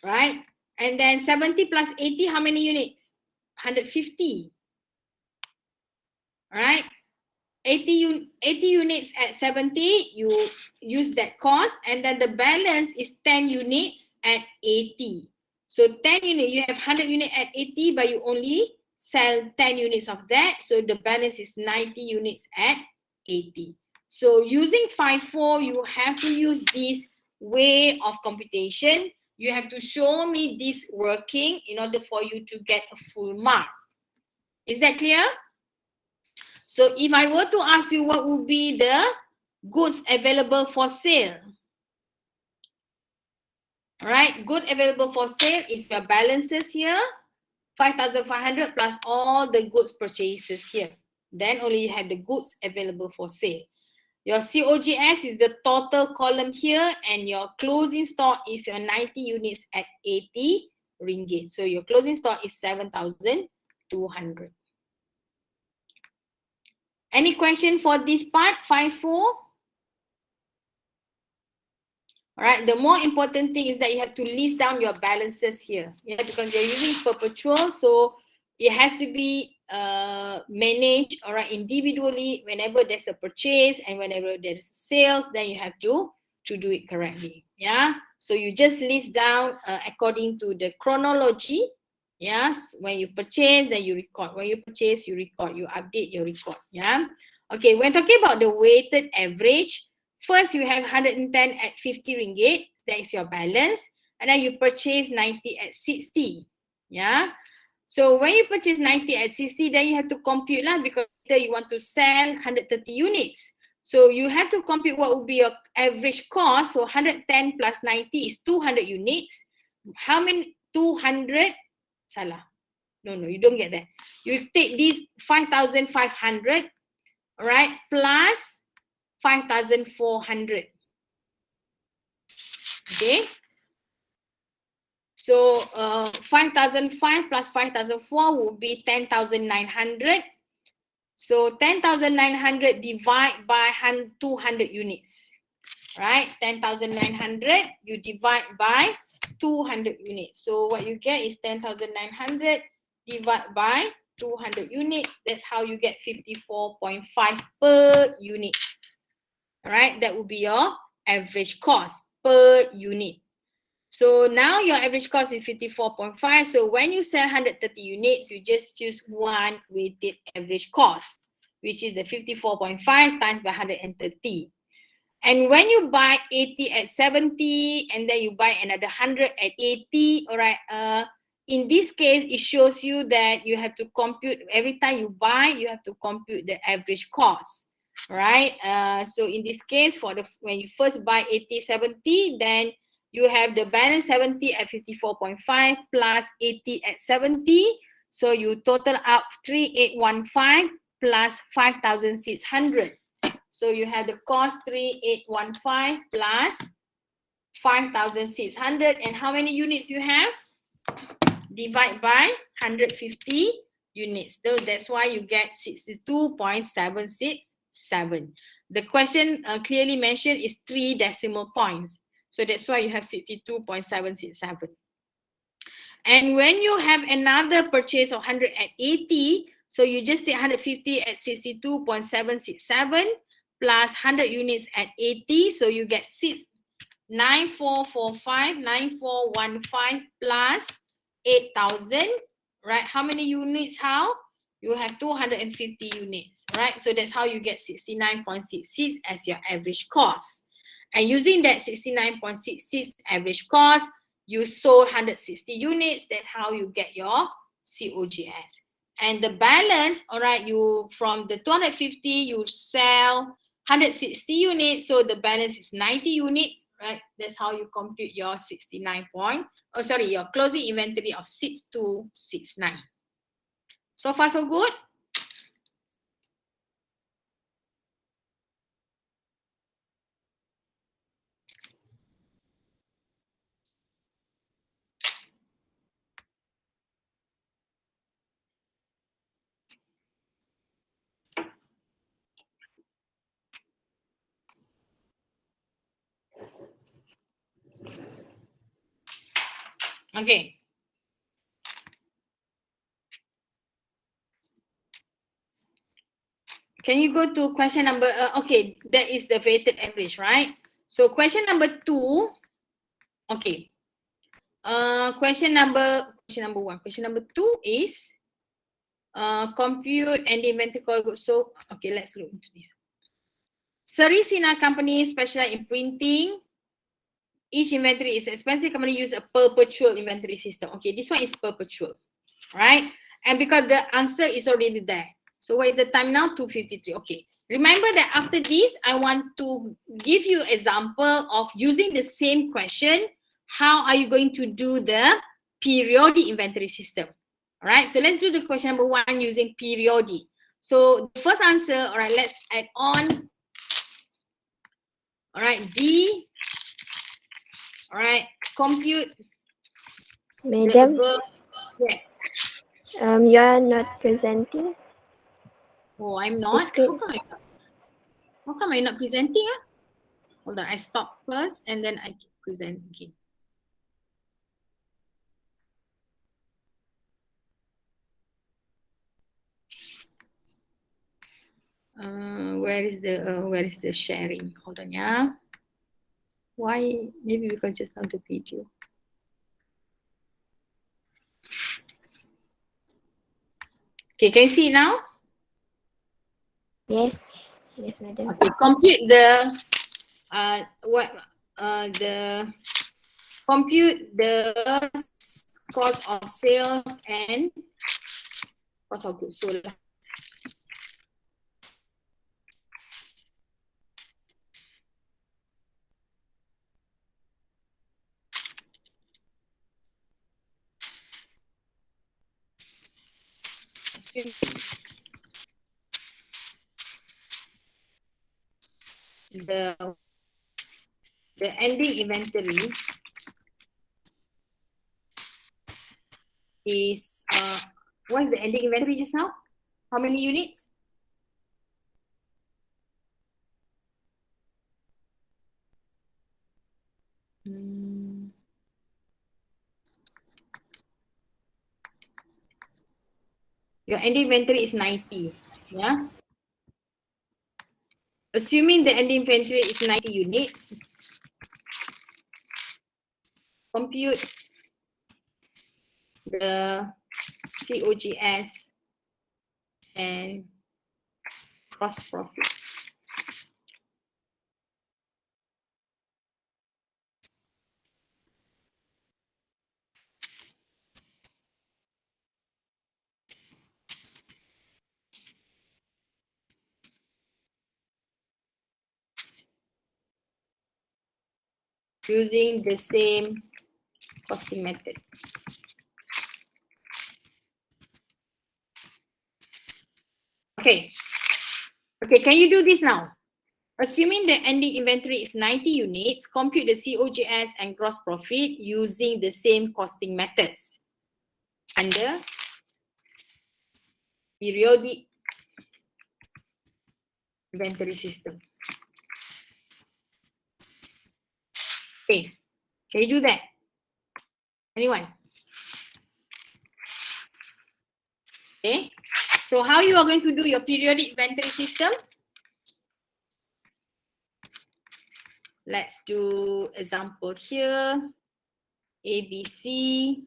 Right? And then 70 plus 80, how many units? 150. Right? 80 units at 70, you use that cost, and then the balance is 10 units at 80. So 10 units, you have 100 units at 80, but you only sell 10 units of that. So the balance is 90 units at 80. So using FAR1, you have to use this way of computation. You have to show me this working in order for you to get a full mark. Is that clear? So if I were to ask you what would be the goods available for sale? All right, good available for sale is your balances here, 5,500 plus all the goods purchases here. Then only you have the goods available for sale. Your COGS is the total column here, and your closing stock is your 90 units at 80 ringgit. So your closing stock is 7,200. Any question for this part, FAR1? All right, the more important thing is that you have to list down your balances here. Yeah, because you're using Perpetual, so it has to be managed, all right, individually. Whenever there's a purchase and whenever there's sales, then you have to to do it correctly. Yeah, so you just list down according to the chronology. Yes, when you purchase, then you record. When you purchase, you record. You update your record. Yeah. Okay, when talking about the weighted average, first you have 110 at 50 ringgit. That is your balance. And then you purchase 90 at 60. Yeah. So when you purchase 90 at 60, then you have to compute lah, because later you want to sell 130 units. So you have to compute what would be your average cost. So 110 plus 90 is 200 units. How many? 200? Salah. No, you don't get that. You take this 5,500, all right, plus 5,400. Okay. So 5,005 plus 5,004 would be 10,900. So 10,900 divide by 200 units, right? 10,900 you divide by 200 units. So what you get is 10,900 divided by 200 units. That's how you get 54.5 per unit. All right, that would be your average cost per unit. So now your average cost is 54.5. So when you sell 130 units, you just choose one weighted average cost, which is the 54.5 times by 130. And when you buy 80 at 70, and then you buy another 100 at 80, all right, in this case, it shows you that you have to compute, every time you buy, you have to compute the average cost, right? So in this case, when you first buy 80, 70, then you have the balance 70 at 54.5 plus 80 at 70. So you total up 3815 plus 5,600. So you have the cost 3815 plus 5,600. And how many units you have? Divide by 150 units. So that's why you get 62.767. The question clearly mentioned is 3 decimal points. So that's why you have 62.767. And when you have another purchase of 100 at 80, so you just take 150 at 62.767 plus 100 units at 80. So you get 9415 plus 8,000, right? How many units? How? You have 250 units, right? So that's how you get 69.66 as your average cost. And using that 69.66 average cost, you sold 160 units. That's how you get your COGS. And the balance, all right, you from the 250, you sell 160 units. So the balance is 90 units, right? That's how you compute your your closing inventory of 6269. So far, so good? Okay. Can you go to question number, okay, that is the weighted average, right? So question number 2, okay. Question number 1. Question number 2 is compute and inventory cost. So, okay, let's look into this. Seri Sina company specialized in printing. Each inventory is expensive. Company use a perpetual inventory system. Okay, this one is perpetual, right? And because the answer is already there. So what is the time now? 2:53. Okay. Remember that after this, I want to give you example of using the same question. How are you going to do the periodic inventory system? All right. So let's do the question number 1 using periodic. So the first answer, all right, let's add on. All right, D. All right, compute. Madam, Yes. you are not presenting. Oh, I'm not. Okay. How come I'm not presenting? Hold on, I stop first and then I present again. Where is the sharing? Hold on, yeah. Why? Maybe because just now the video. Okay, can you see it now? Yes. Yes, madam. Okay, compute the cost of sales and cost of goods sold. The ending inventory is what is the ending inventory just now? How many units? Your ending inventory is 90. Yeah. Assuming the ending inventory is 90 units, compute the COGS and gross profit. Using the same costing method. Okay. Okay, can you do this now? Assuming the ending inventory is 90 units, compute the COGS and gross profit using the same costing methods under periodic inventory system. Okay, can you do that? Anyone? Okay, so how you are going to do your periodic inventory system? Let's do example here. ABC.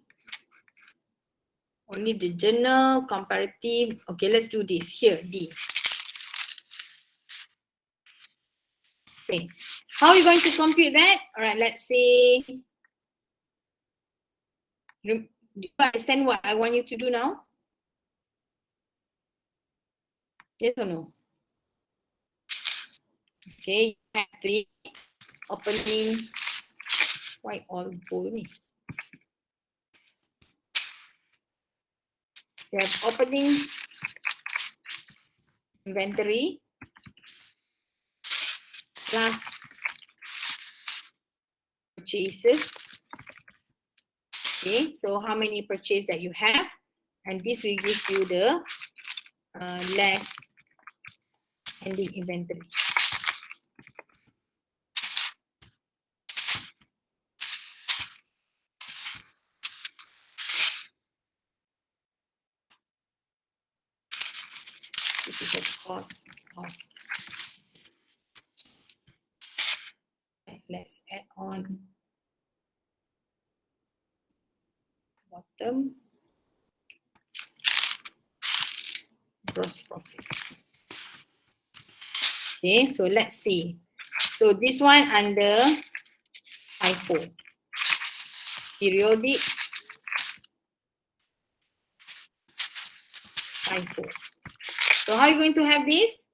Only the journal, comparative. Okay, let's do this here, D. Okay, how are you going to compute that? All right, let's say, do you understand what I want you to do now? Yes or no? Okay, you have the opening, why all bold me? You have opening inventory plus purchases. Okay, so how many purchases that you have? And this will give you the less ending inventory. This is the cost of. Let's add on bottom gross profit. Okay, so let's see. So this one under FIFO, periodic FIFO. So how are you going to have this?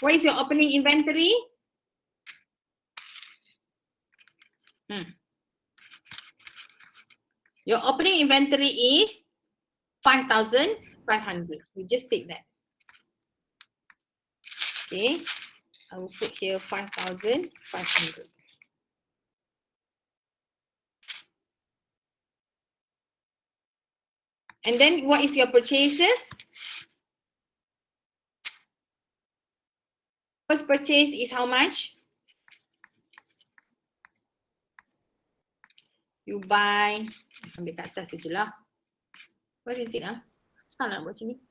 What is your opening inventory? Your opening inventory is 5,500. You just take that. Okay, I will put here 5,500. And then what is your purchases? First purchase is how much? You buy, ambil kat atas tu je lah. What is it? Salah nak buat macam ni.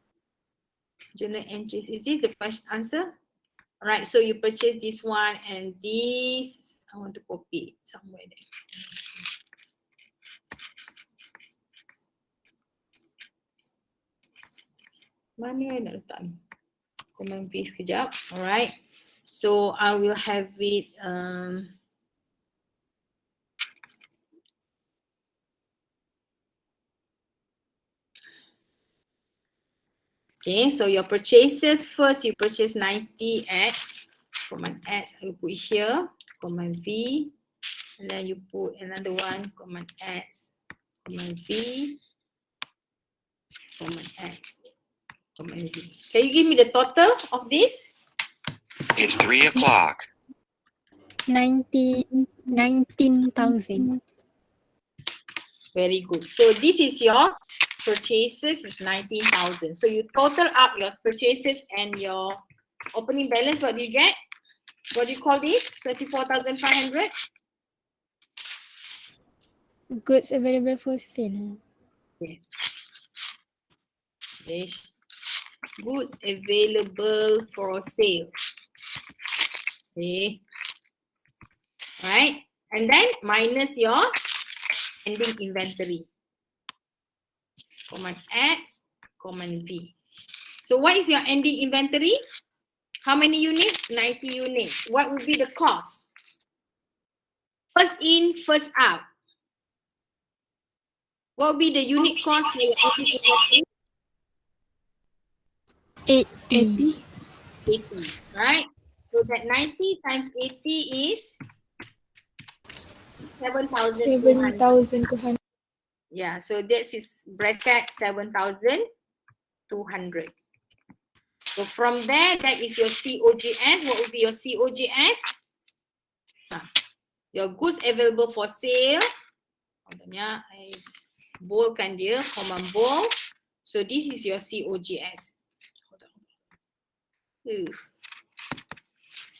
Journal entries. Is this the question answer? Alright, so you purchase this one and this I want to copy it somewhere there. Mana nak letak ni? Command V sekejap. Alright. So I will have it okay, so your purchases first, you purchase 90 at command X, you put here, command V, and then you put another one, command X, command V, command X, command V. Can you give me the total of this? It's 3 o'clock. 19,000. Very good. So this is your purchases is 19,000. So you total up your purchases and your opening balance. What do you get? What do you call this? 24,500. Goods available for sale. Yes. Okay. Goods available for sale. Okay. Right. And then minus your ending inventory. Command X, command V. So what is your ending inventory? How many units? 90 units. What would be the cost? First in, first out. What would be the unit cost for your ending inventory? 80. 80, right? So that 90 times 80 is 7,200. 7,200. Yeah, so this is bracket 7,200. So from there, that is your COGS. What would be your COGS? Your goods available for sale. Hold on ya, I boldkan dia, command bold. So this is your COGS. Hold on.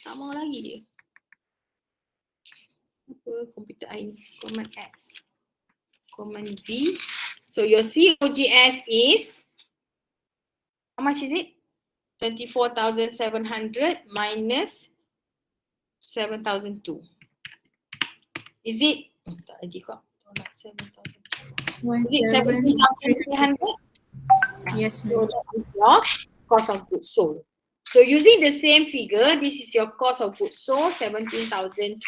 Tak mau lagi dia. Apa komputer I ni? Command X. Command V. So your COGS is, how much is it? 24,700 minus 7,002. Is it? Tak lagi kok. Tolak 7,000. Is it 17,300? Yes, So ma'am. that is your cost of goods sold. So using the same figure, this is your cost of goods sold, 17,300.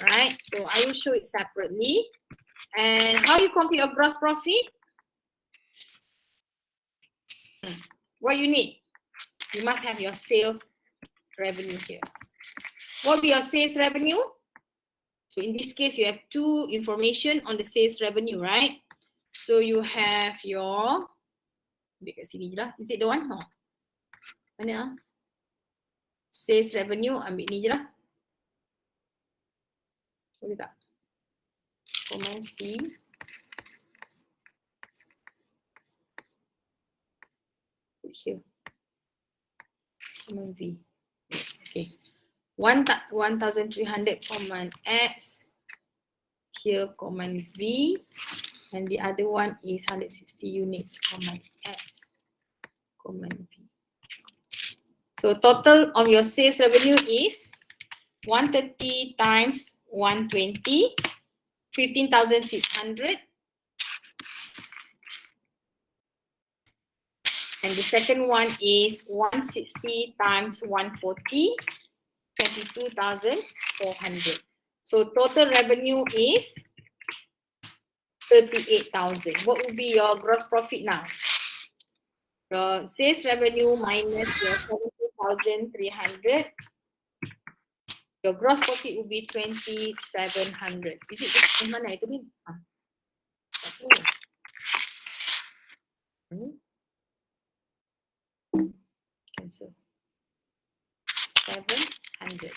Right? So I will show it separately. And how you compute your gross profit? What you need? You must have your sales revenue here. What will be your sales revenue? So in this case, you have two information on the sales revenue, right? So you have your, dekat sini je lah. Is it the one? No. Mana ah? Sales revenue, ambil ni je lah. Boleh tak? Command C. Put here. Command V. Okay. 1,300 command X. Here command V. And the other one is 160 units, command X. Command V. So total of your sales revenue is 130 times 120, 15,600. And the second one is 160 times 140, 22,400. So total revenue is 38,000. What would be your gross profit now? Your sales revenue minus your 17,300. Your gross profit will be 2,700. Is it in mana itu ni? Cancel. 700.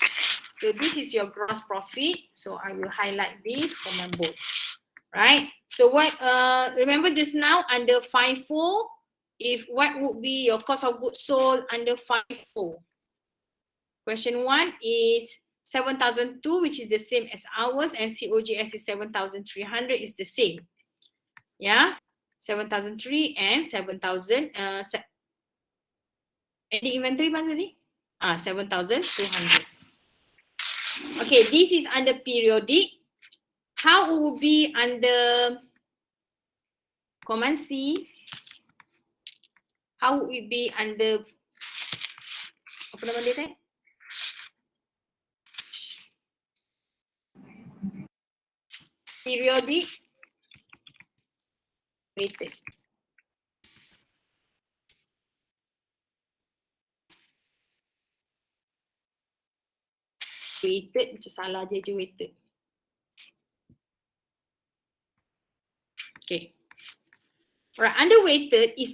So this is your gross profit. So I will highlight this command bold. Right? So what remember just now under 5.4, if what would be your cost of goods sold under 5.4? Question 1 is 7,002, which is the same as ours, and COGS is 7,300 is the same. Yeah, 7,003 and 7,000. Ending inventory mana tadi? 7,200. Okay, this is under periodic. How it will be under command C? How would it be under apa nama dia teh? Periodic weighted. Weighted macam salah je weighted. Okay. Alright, under weighted is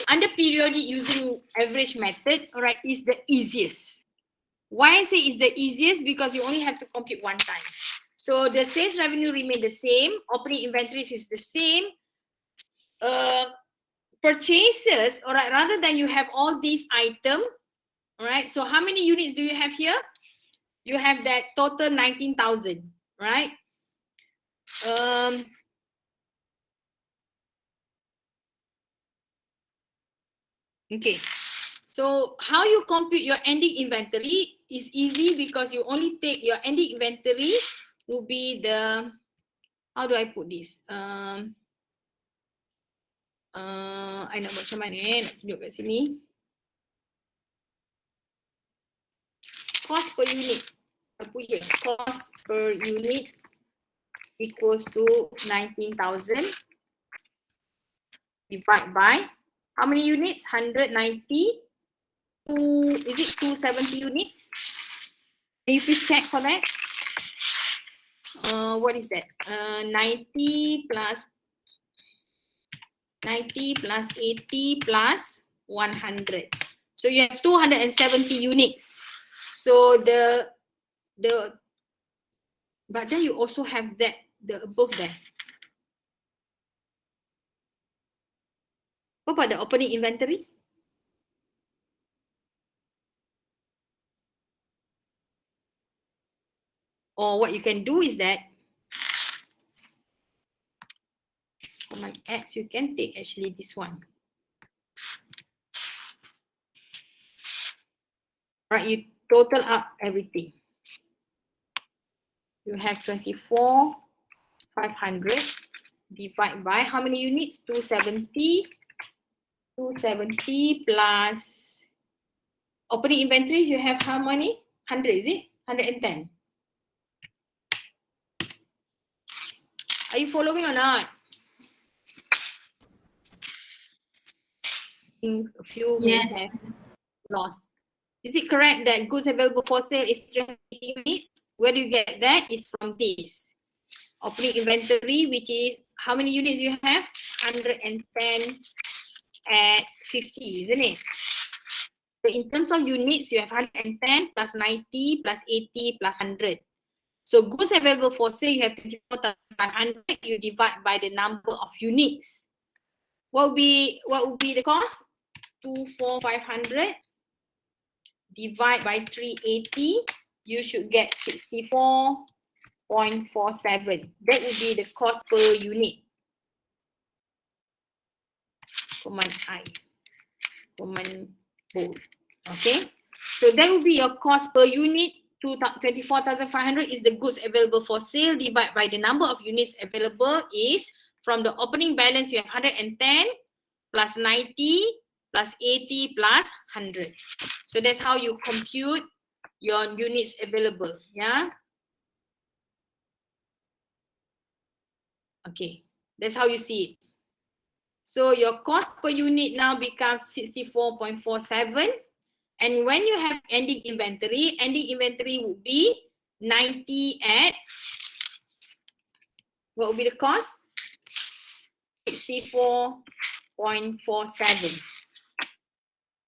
under periodic using average method, alright, is the easiest. Why I say is the easiest? Because you only have to compute one time. So the sales revenue remain the same, opening inventories is the same. Purchases, alright, rather than you have all these items, alright, so how many units do you have here? You have that total 19,000, right? Okay, so how you compute your ending inventory is easy because you only take your ending inventory will be the, how do I put this? I nak buat macam mana nak tunjuk kat sini. Cost per unit. Apa ya? Cost per unit equals to 19,000 divided by how many units? 190. Is it 270 units? Can you please check for that? What is that? 90 plus 80 plus 100. So you have 270 units. So but then you also have that, the above there. What about the opening inventory? Or what you can do is that command X, you can take actually this one. Right, you total up everything. You have 24,500 divided by how many units? 270. 270 plus opening inventories, you have how many? 100, is it? 110. Are you following or not? A few may Yes. have lost. Is it correct that goods available for sale is 380 units? Where do you get that? It's from this. Opening inventory, which is how many units you have? 110 at 50, isn't it? So in terms of units, you have 110 plus 90 plus 80 plus 100. So goods available for sale, you have 24,500. You divide by the number of units. What would be the cost? 24,500 divide by 380. You should get 64.47. That would be the cost per unit. Command I. Command bold. Okay. So that would be your cost per unit. 24,500 is the goods available for sale divided by the number of units available is from the opening balance you have 110 plus 90 plus 80 plus 100. So that's how you compute your units available. Yeah. Okay. That's how you see it. So your cost per unit now becomes 64.47. And when you have ending inventory would be 90 at, what would be the cost? 64.47.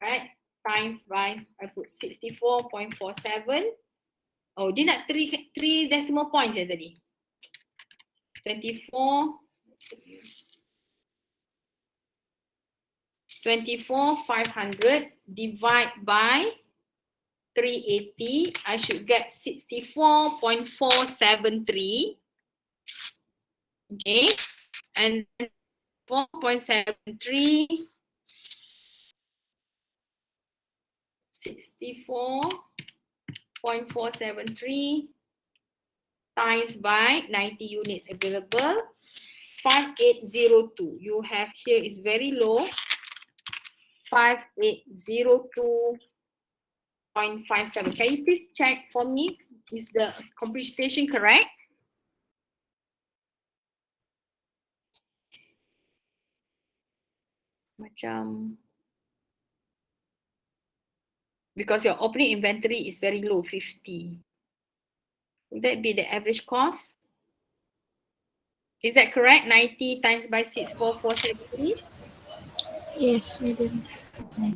Right? Times by, I put 64.47. Oh, dia nak 3 decimal points ya tadi. 24,500 divide by 380, I should get 64.473. Okay, and 4.73, 64.473 times by 90 units available, 5802. You have here is very low, 5802.57. Can you please check for me? Is the computation correct? Macam, because your opening inventory is very low, 50. Would that be the average cost? Is that correct? 90 times by 64473? Yes, madam.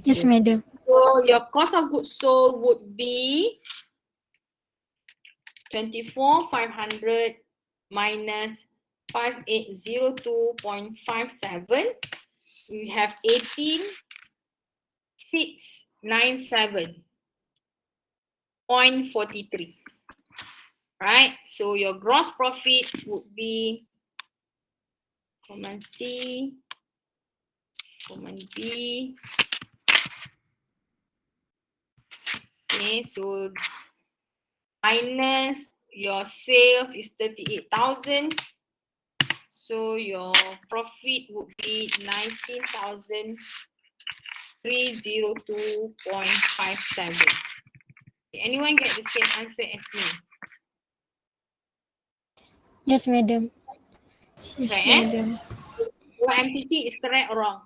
Yes, madam. So your cost of goods sold would be 24,500 minus 5802.57. We have 18,697.43. Right? So your gross profit would be command C, command B. Okay, so minus your sales is 38,000. So your profit would be 19,302.57. Anyone get the same answer as me? Yes, madam. Yes, Correct, madam. What I'm teaching is correct or wrong?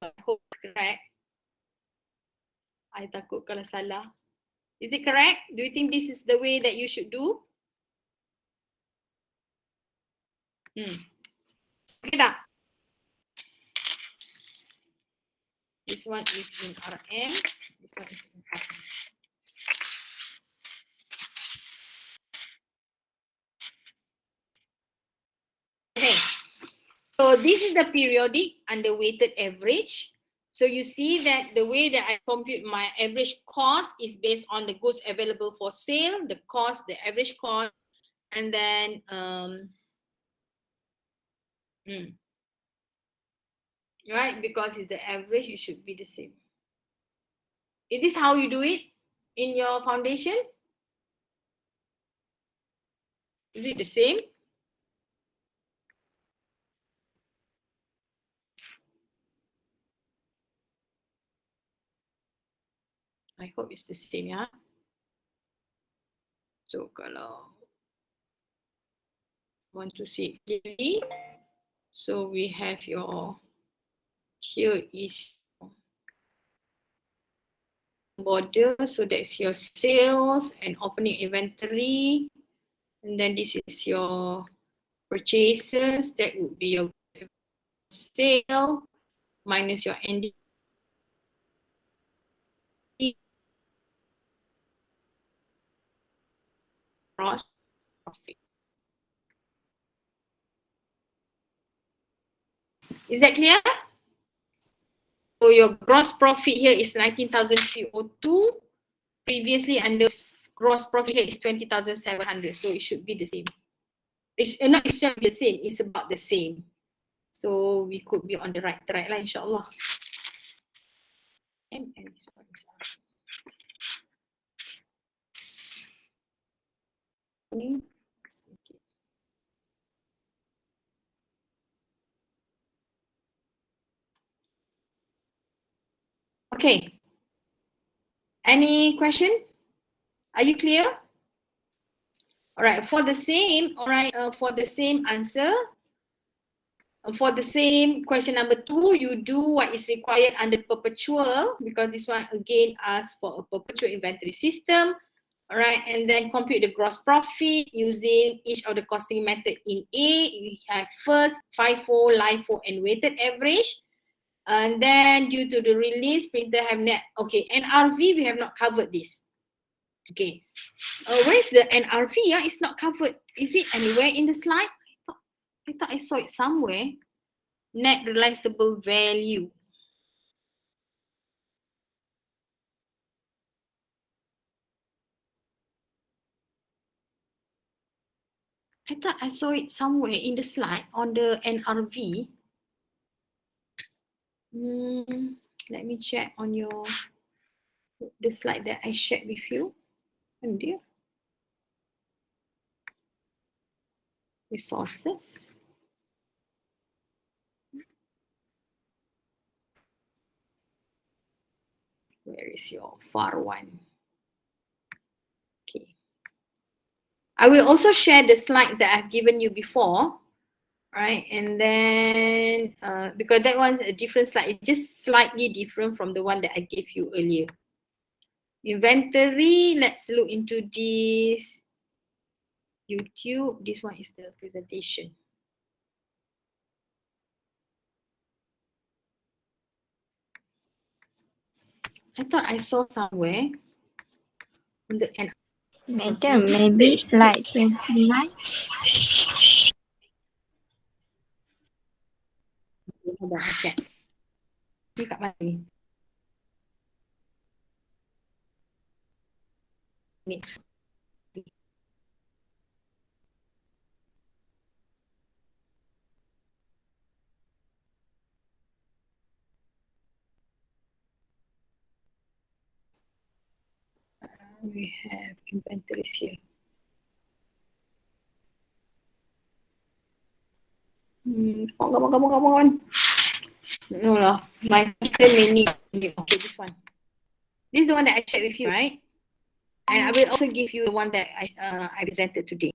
I hope it's correct. I takut kalau salah. Is it correct? Do you think this is the way that you should do? Okay tak? This one is in RM. This one is in RM. Okay. So this is the periodic and the weighted average. So you see that the way that I compute my average cost is based on the goods available for sale, the cost, the average cost, and then right, because it's the average, it should be the same. Is this how you do it in your foundation? Is it the same? I hope it's the same, yeah. So kalau want to see it clearly, so we have your, here is border, so that's your sales and opening inventory, and then this is your purchases, that would be your sale minus your ending gross profit. Is that clear? So your gross profit here is 19,302. Previously under gross profit here is 20,700. So it should be the same. It's not, it should be the same. It's about the same. So we could be on the right track lah, insyaAllah. Okay. Any question? Are you clear? All right. For the same, for the same answer, for the same question number 2, you do what is required under perpetual, because this one again asks for a perpetual inventory system. All right, and then compute the gross profit using each of the costing method. In A, we have first FIFO, LIFO, and weighted average. And then due to the release, printer have net. Okay, NRV, we have not covered this. Okay, where's the NRV? Yeah, it's not covered. Is it anywhere in the slide? I thought I saw it somewhere. Net realizable value. I thought I saw it somewhere in the slide on the NRV. Let me check on the slide that I shared with you. Oh dear. resources. Where is your FAR1? Okay. I will also share the slides that I've given you before, right? And then, because that one's a different slide, it's just slightly different from the one that I gave you earlier. Inventory, let's look into this. YouTube, this one is the presentation. I thought I saw somewhere on the end. Madam, maybe slide 29. Hold on, I check. Ni kat mana ni? Next. We have inventories here. Come on. No lah, my computer may need. Okay, this one. This is the one that I shared with you, right? And I will also give you the one that I presented today.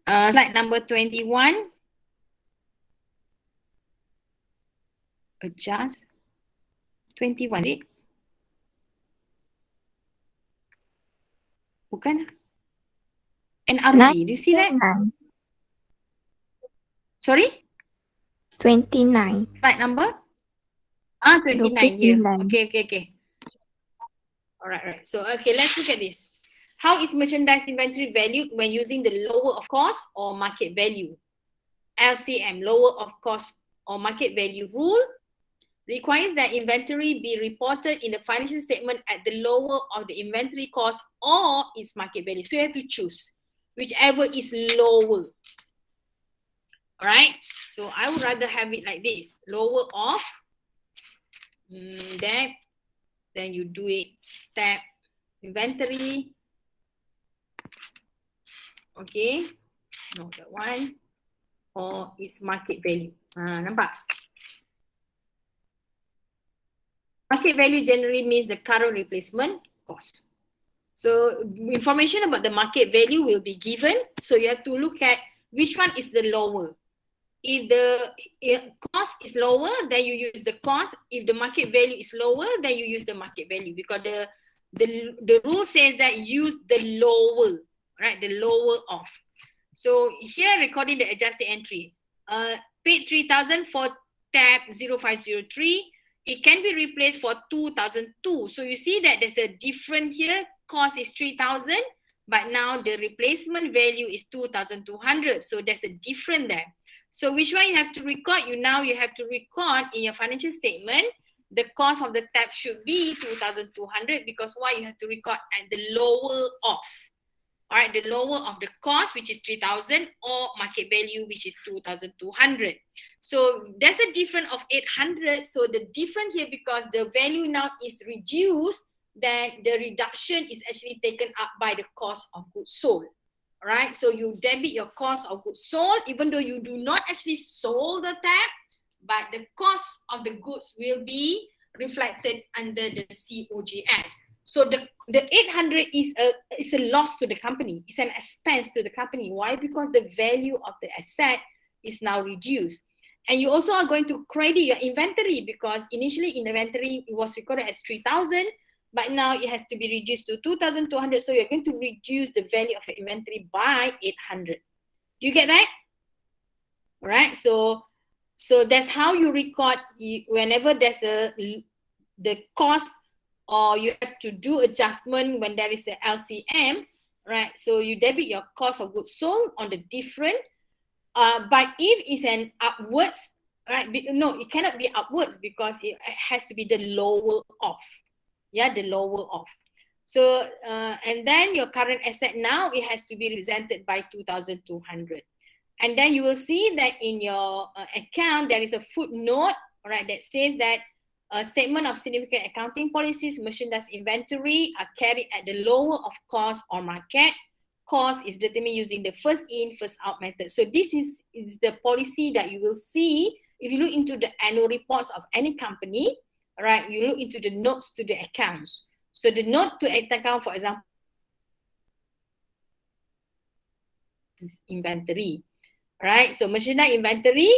Slide number 21. Adjust. 21, is it? Bukan? NRV, do you see that? Sorry? 29. Slide number? 29 here. Okay. Alright. So, okay, let's look at this. How is merchandise inventory valued when using the lower of cost or market value? LCM, lower of cost or market value rule, requires that inventory be reported in the financial statement at the lower of the inventory cost or its market value. So you have to choose whichever is lower. Alright, so I would rather have it like this, lower of that, then you do it, tab inventory. Okay, no, that one, or its market value. Nampak? Market value generally means the current replacement cost. So information about the market value will be given. So you have to look at which one is the lower. If the cost is lower, then you use the cost. If the market value is lower, then you use the market value, because the rule says that use the lower, right? The lower of. So here recording the adjusted entry. Paid 3,000 for tab 0503. It can be replaced for 2,002. So you see that there's a difference here. Cost is 3,000, but now the replacement value is 2,200. So there's a difference there. So which one you have to record? You have to record in your financial statement, the cost of the tab should be 2,200, because why? You have to record at the lower of. All right, the lower of the cost, which is 3,000, or market value, which is 2,200. So there's a difference of 800. So the difference here, because the value now is reduced, then the reduction is actually taken up by the cost of goods sold. All right, so you debit your cost of goods sold, even though you do not actually sold the tab, but the cost of the goods will be reflected under the COGS. So the 800 is a loss to the company. It's an expense to the company. Why? Because the value of the asset is now reduced. And you also are going to credit your inventory, because initially in inventory it was recorded as 3,000, but now it has to be reduced to 2,200. So you're going to reduce the value of your inventory by 800. Do you get that? All right. So that's how you record whenever there's the cost, or you have to do adjustment when there is a LCM, right? So you debit your cost of goods sold on the different, but if it's an upwards, right? No, it cannot be upwards, because it has to be the lower of. Yeah, the lower of. So, and then your current asset now, it has to be represented by 2,200. And then you will see that in your account, there is a footnote, right, that says that a statement of significant accounting policies, merchandise inventory are carried at the lower of cost or market Cost is determined using the first in, first out method. So this is the policy that you will see if you look into the annual reports of any company, right? You look into the notes to the accounts. So the note to account, for example, is inventory, right? So merchandise inventory,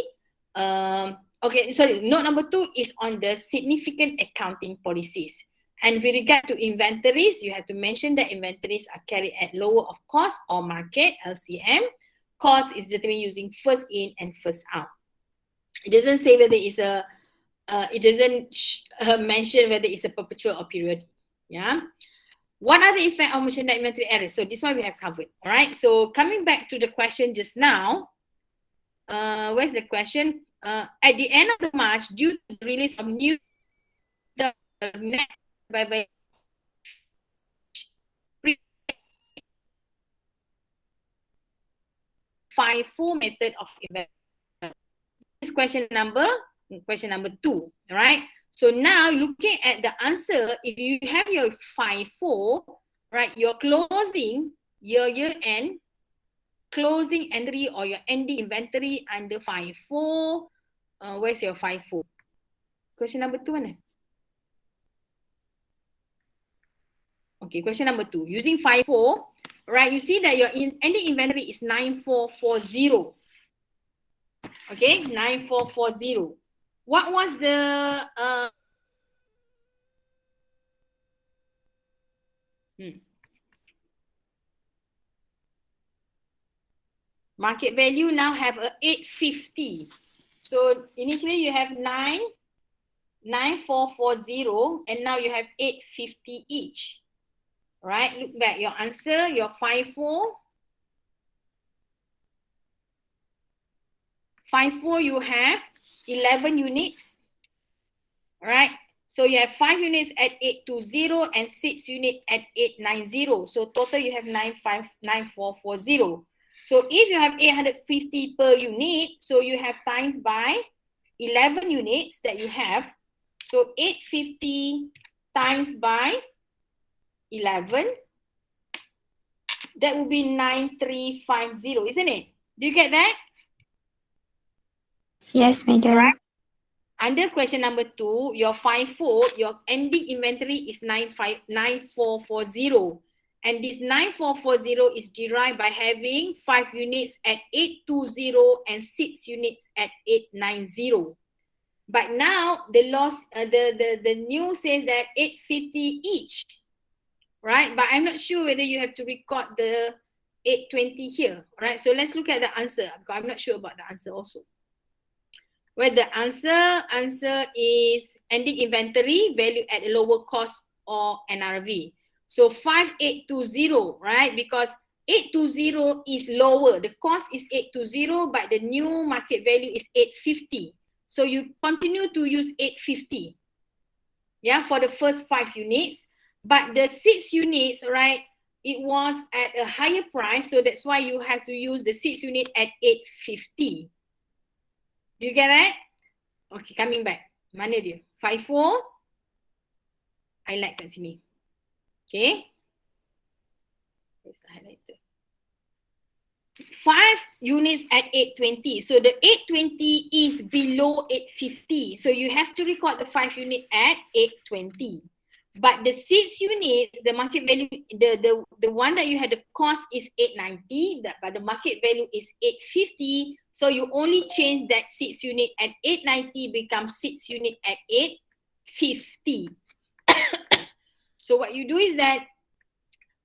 okay, sorry, note number 2 is on the significant accounting policies. And with regard to inventories, you have to mention that inventories are carried at lower of cost or market, LCM. Cost is determined using first in and first out. It doesn't say whether it's a, it doesn't mention whether it's a perpetual or period. Yeah. What are the effect of merchandise inventory errors? So this one we have covered. All right. So coming back to the question just now, where's the question? At the end of the March, due to the release of new net by FAR1 method of investment. This is question number 2, right? So now looking at the answer, if you have your FAR1, right, your closing year end closing entry or your ending inventory under FAR1, where's your FAR1? Question number 2 mana? Okay, question number 2. Using FAR1, right, you see that your ending inventory is 9440. Okay, 9440. What was the market value now have a 850. So initially you have 9440 and now you have 850 each. Right? Look back your answer, your FAR1. FAR1 you have 11 units. Right? So you have 5 units at 820 and 6 units at 890. So total you have 9440. So if you have 850 per unit, so you have times by 11 units that you have. So 850 times by 11, that would be 9350, isn't it? Do you get that? Yes, madam. Right. Under question number 2, your FAR1, your ending inventory is 9440. And this 9440 is derived by having 5 units at 820 and 6 units at 890. But now the loss, the new says that 850 each, right? But I'm not sure whether you have to record the 820 here, right? So let's look at the answer because I'm not sure about the answer also. Well, the answer is ending inventory value at a lower cost or NRV. So 5820, right? Because 820 is lower. The cost is 820, but the new market value is 850. So you continue to use 850. Yeah, for the first 5 units. But the 6 units, right, it was at a higher price. So that's why you have to use the 6 unit at 850. Do you get that? Okay, coming back. Mana dia? FAR1. Highlight kat sini. Okay. Where's the highlighter? 5 units at 820. So the 820 is below 850. So you have to record the 5 unit at 820. But the 6 units, the market value, the one that you had the cost is 890, but the market value is 850. So you only change that 6 unit at 890 becomes 6 unit at 850. So what you do is that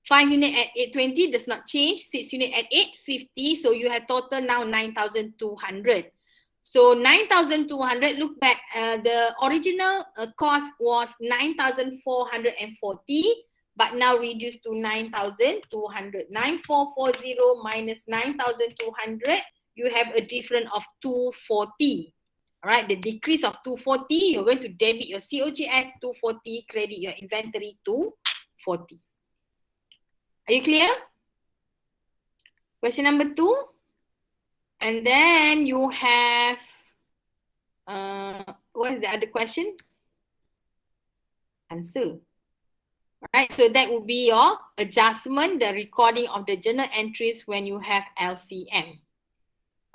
5 unit at 820 does not change, 6 unit at 850. So you have total now 9,200. So 9,200, look back, the original cost was 9,440, but now reduced to 9,200. 9,440 minus 9,200, you have a difference of 240. All right, the decrease of 240, you're going to debit your COGS 240, credit your inventory 240. Are you clear? Question number 2. And then you have, what is the other question? Answer. Right, so that would be your adjustment, the recording of the journal entries when you have LCM.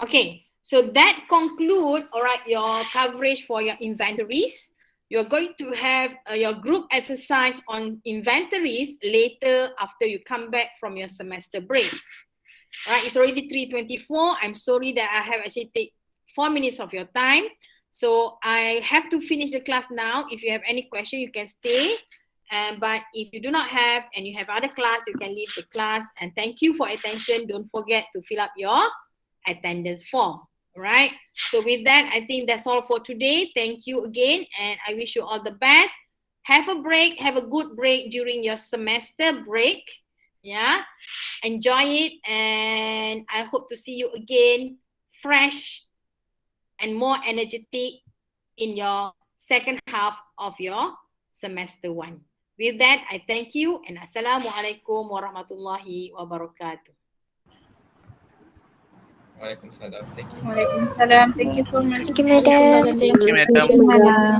Okay, so that conclude, all right, your coverage for your inventories. You're going to have your group exercise on inventories later after you come back from your semester break. All right, it's already 3:24. I'm sorry that I have actually take 4 minutes of your time. So I have to finish the class now. If you have any question, you can stay. But if you do not have and you have other class, you can leave the class. And thank you for attention. Don't forget to fill up your attendance form. All right. So with that, I think that's all for today. Thank you again. And I wish you all the best. Have a break. Have a good break during your semester break. Yeah. Enjoy it. And I hope to see you again fresh and more energetic in your second half of your semester 1. With that, I thank you and Assalamualaikum warahmatullahi wabarakatuh. Waalaikumsalam. Thank you. Waalaikumsalam. Thank you so much. Thank you, madam. Thank you, madam. Thank you, madam.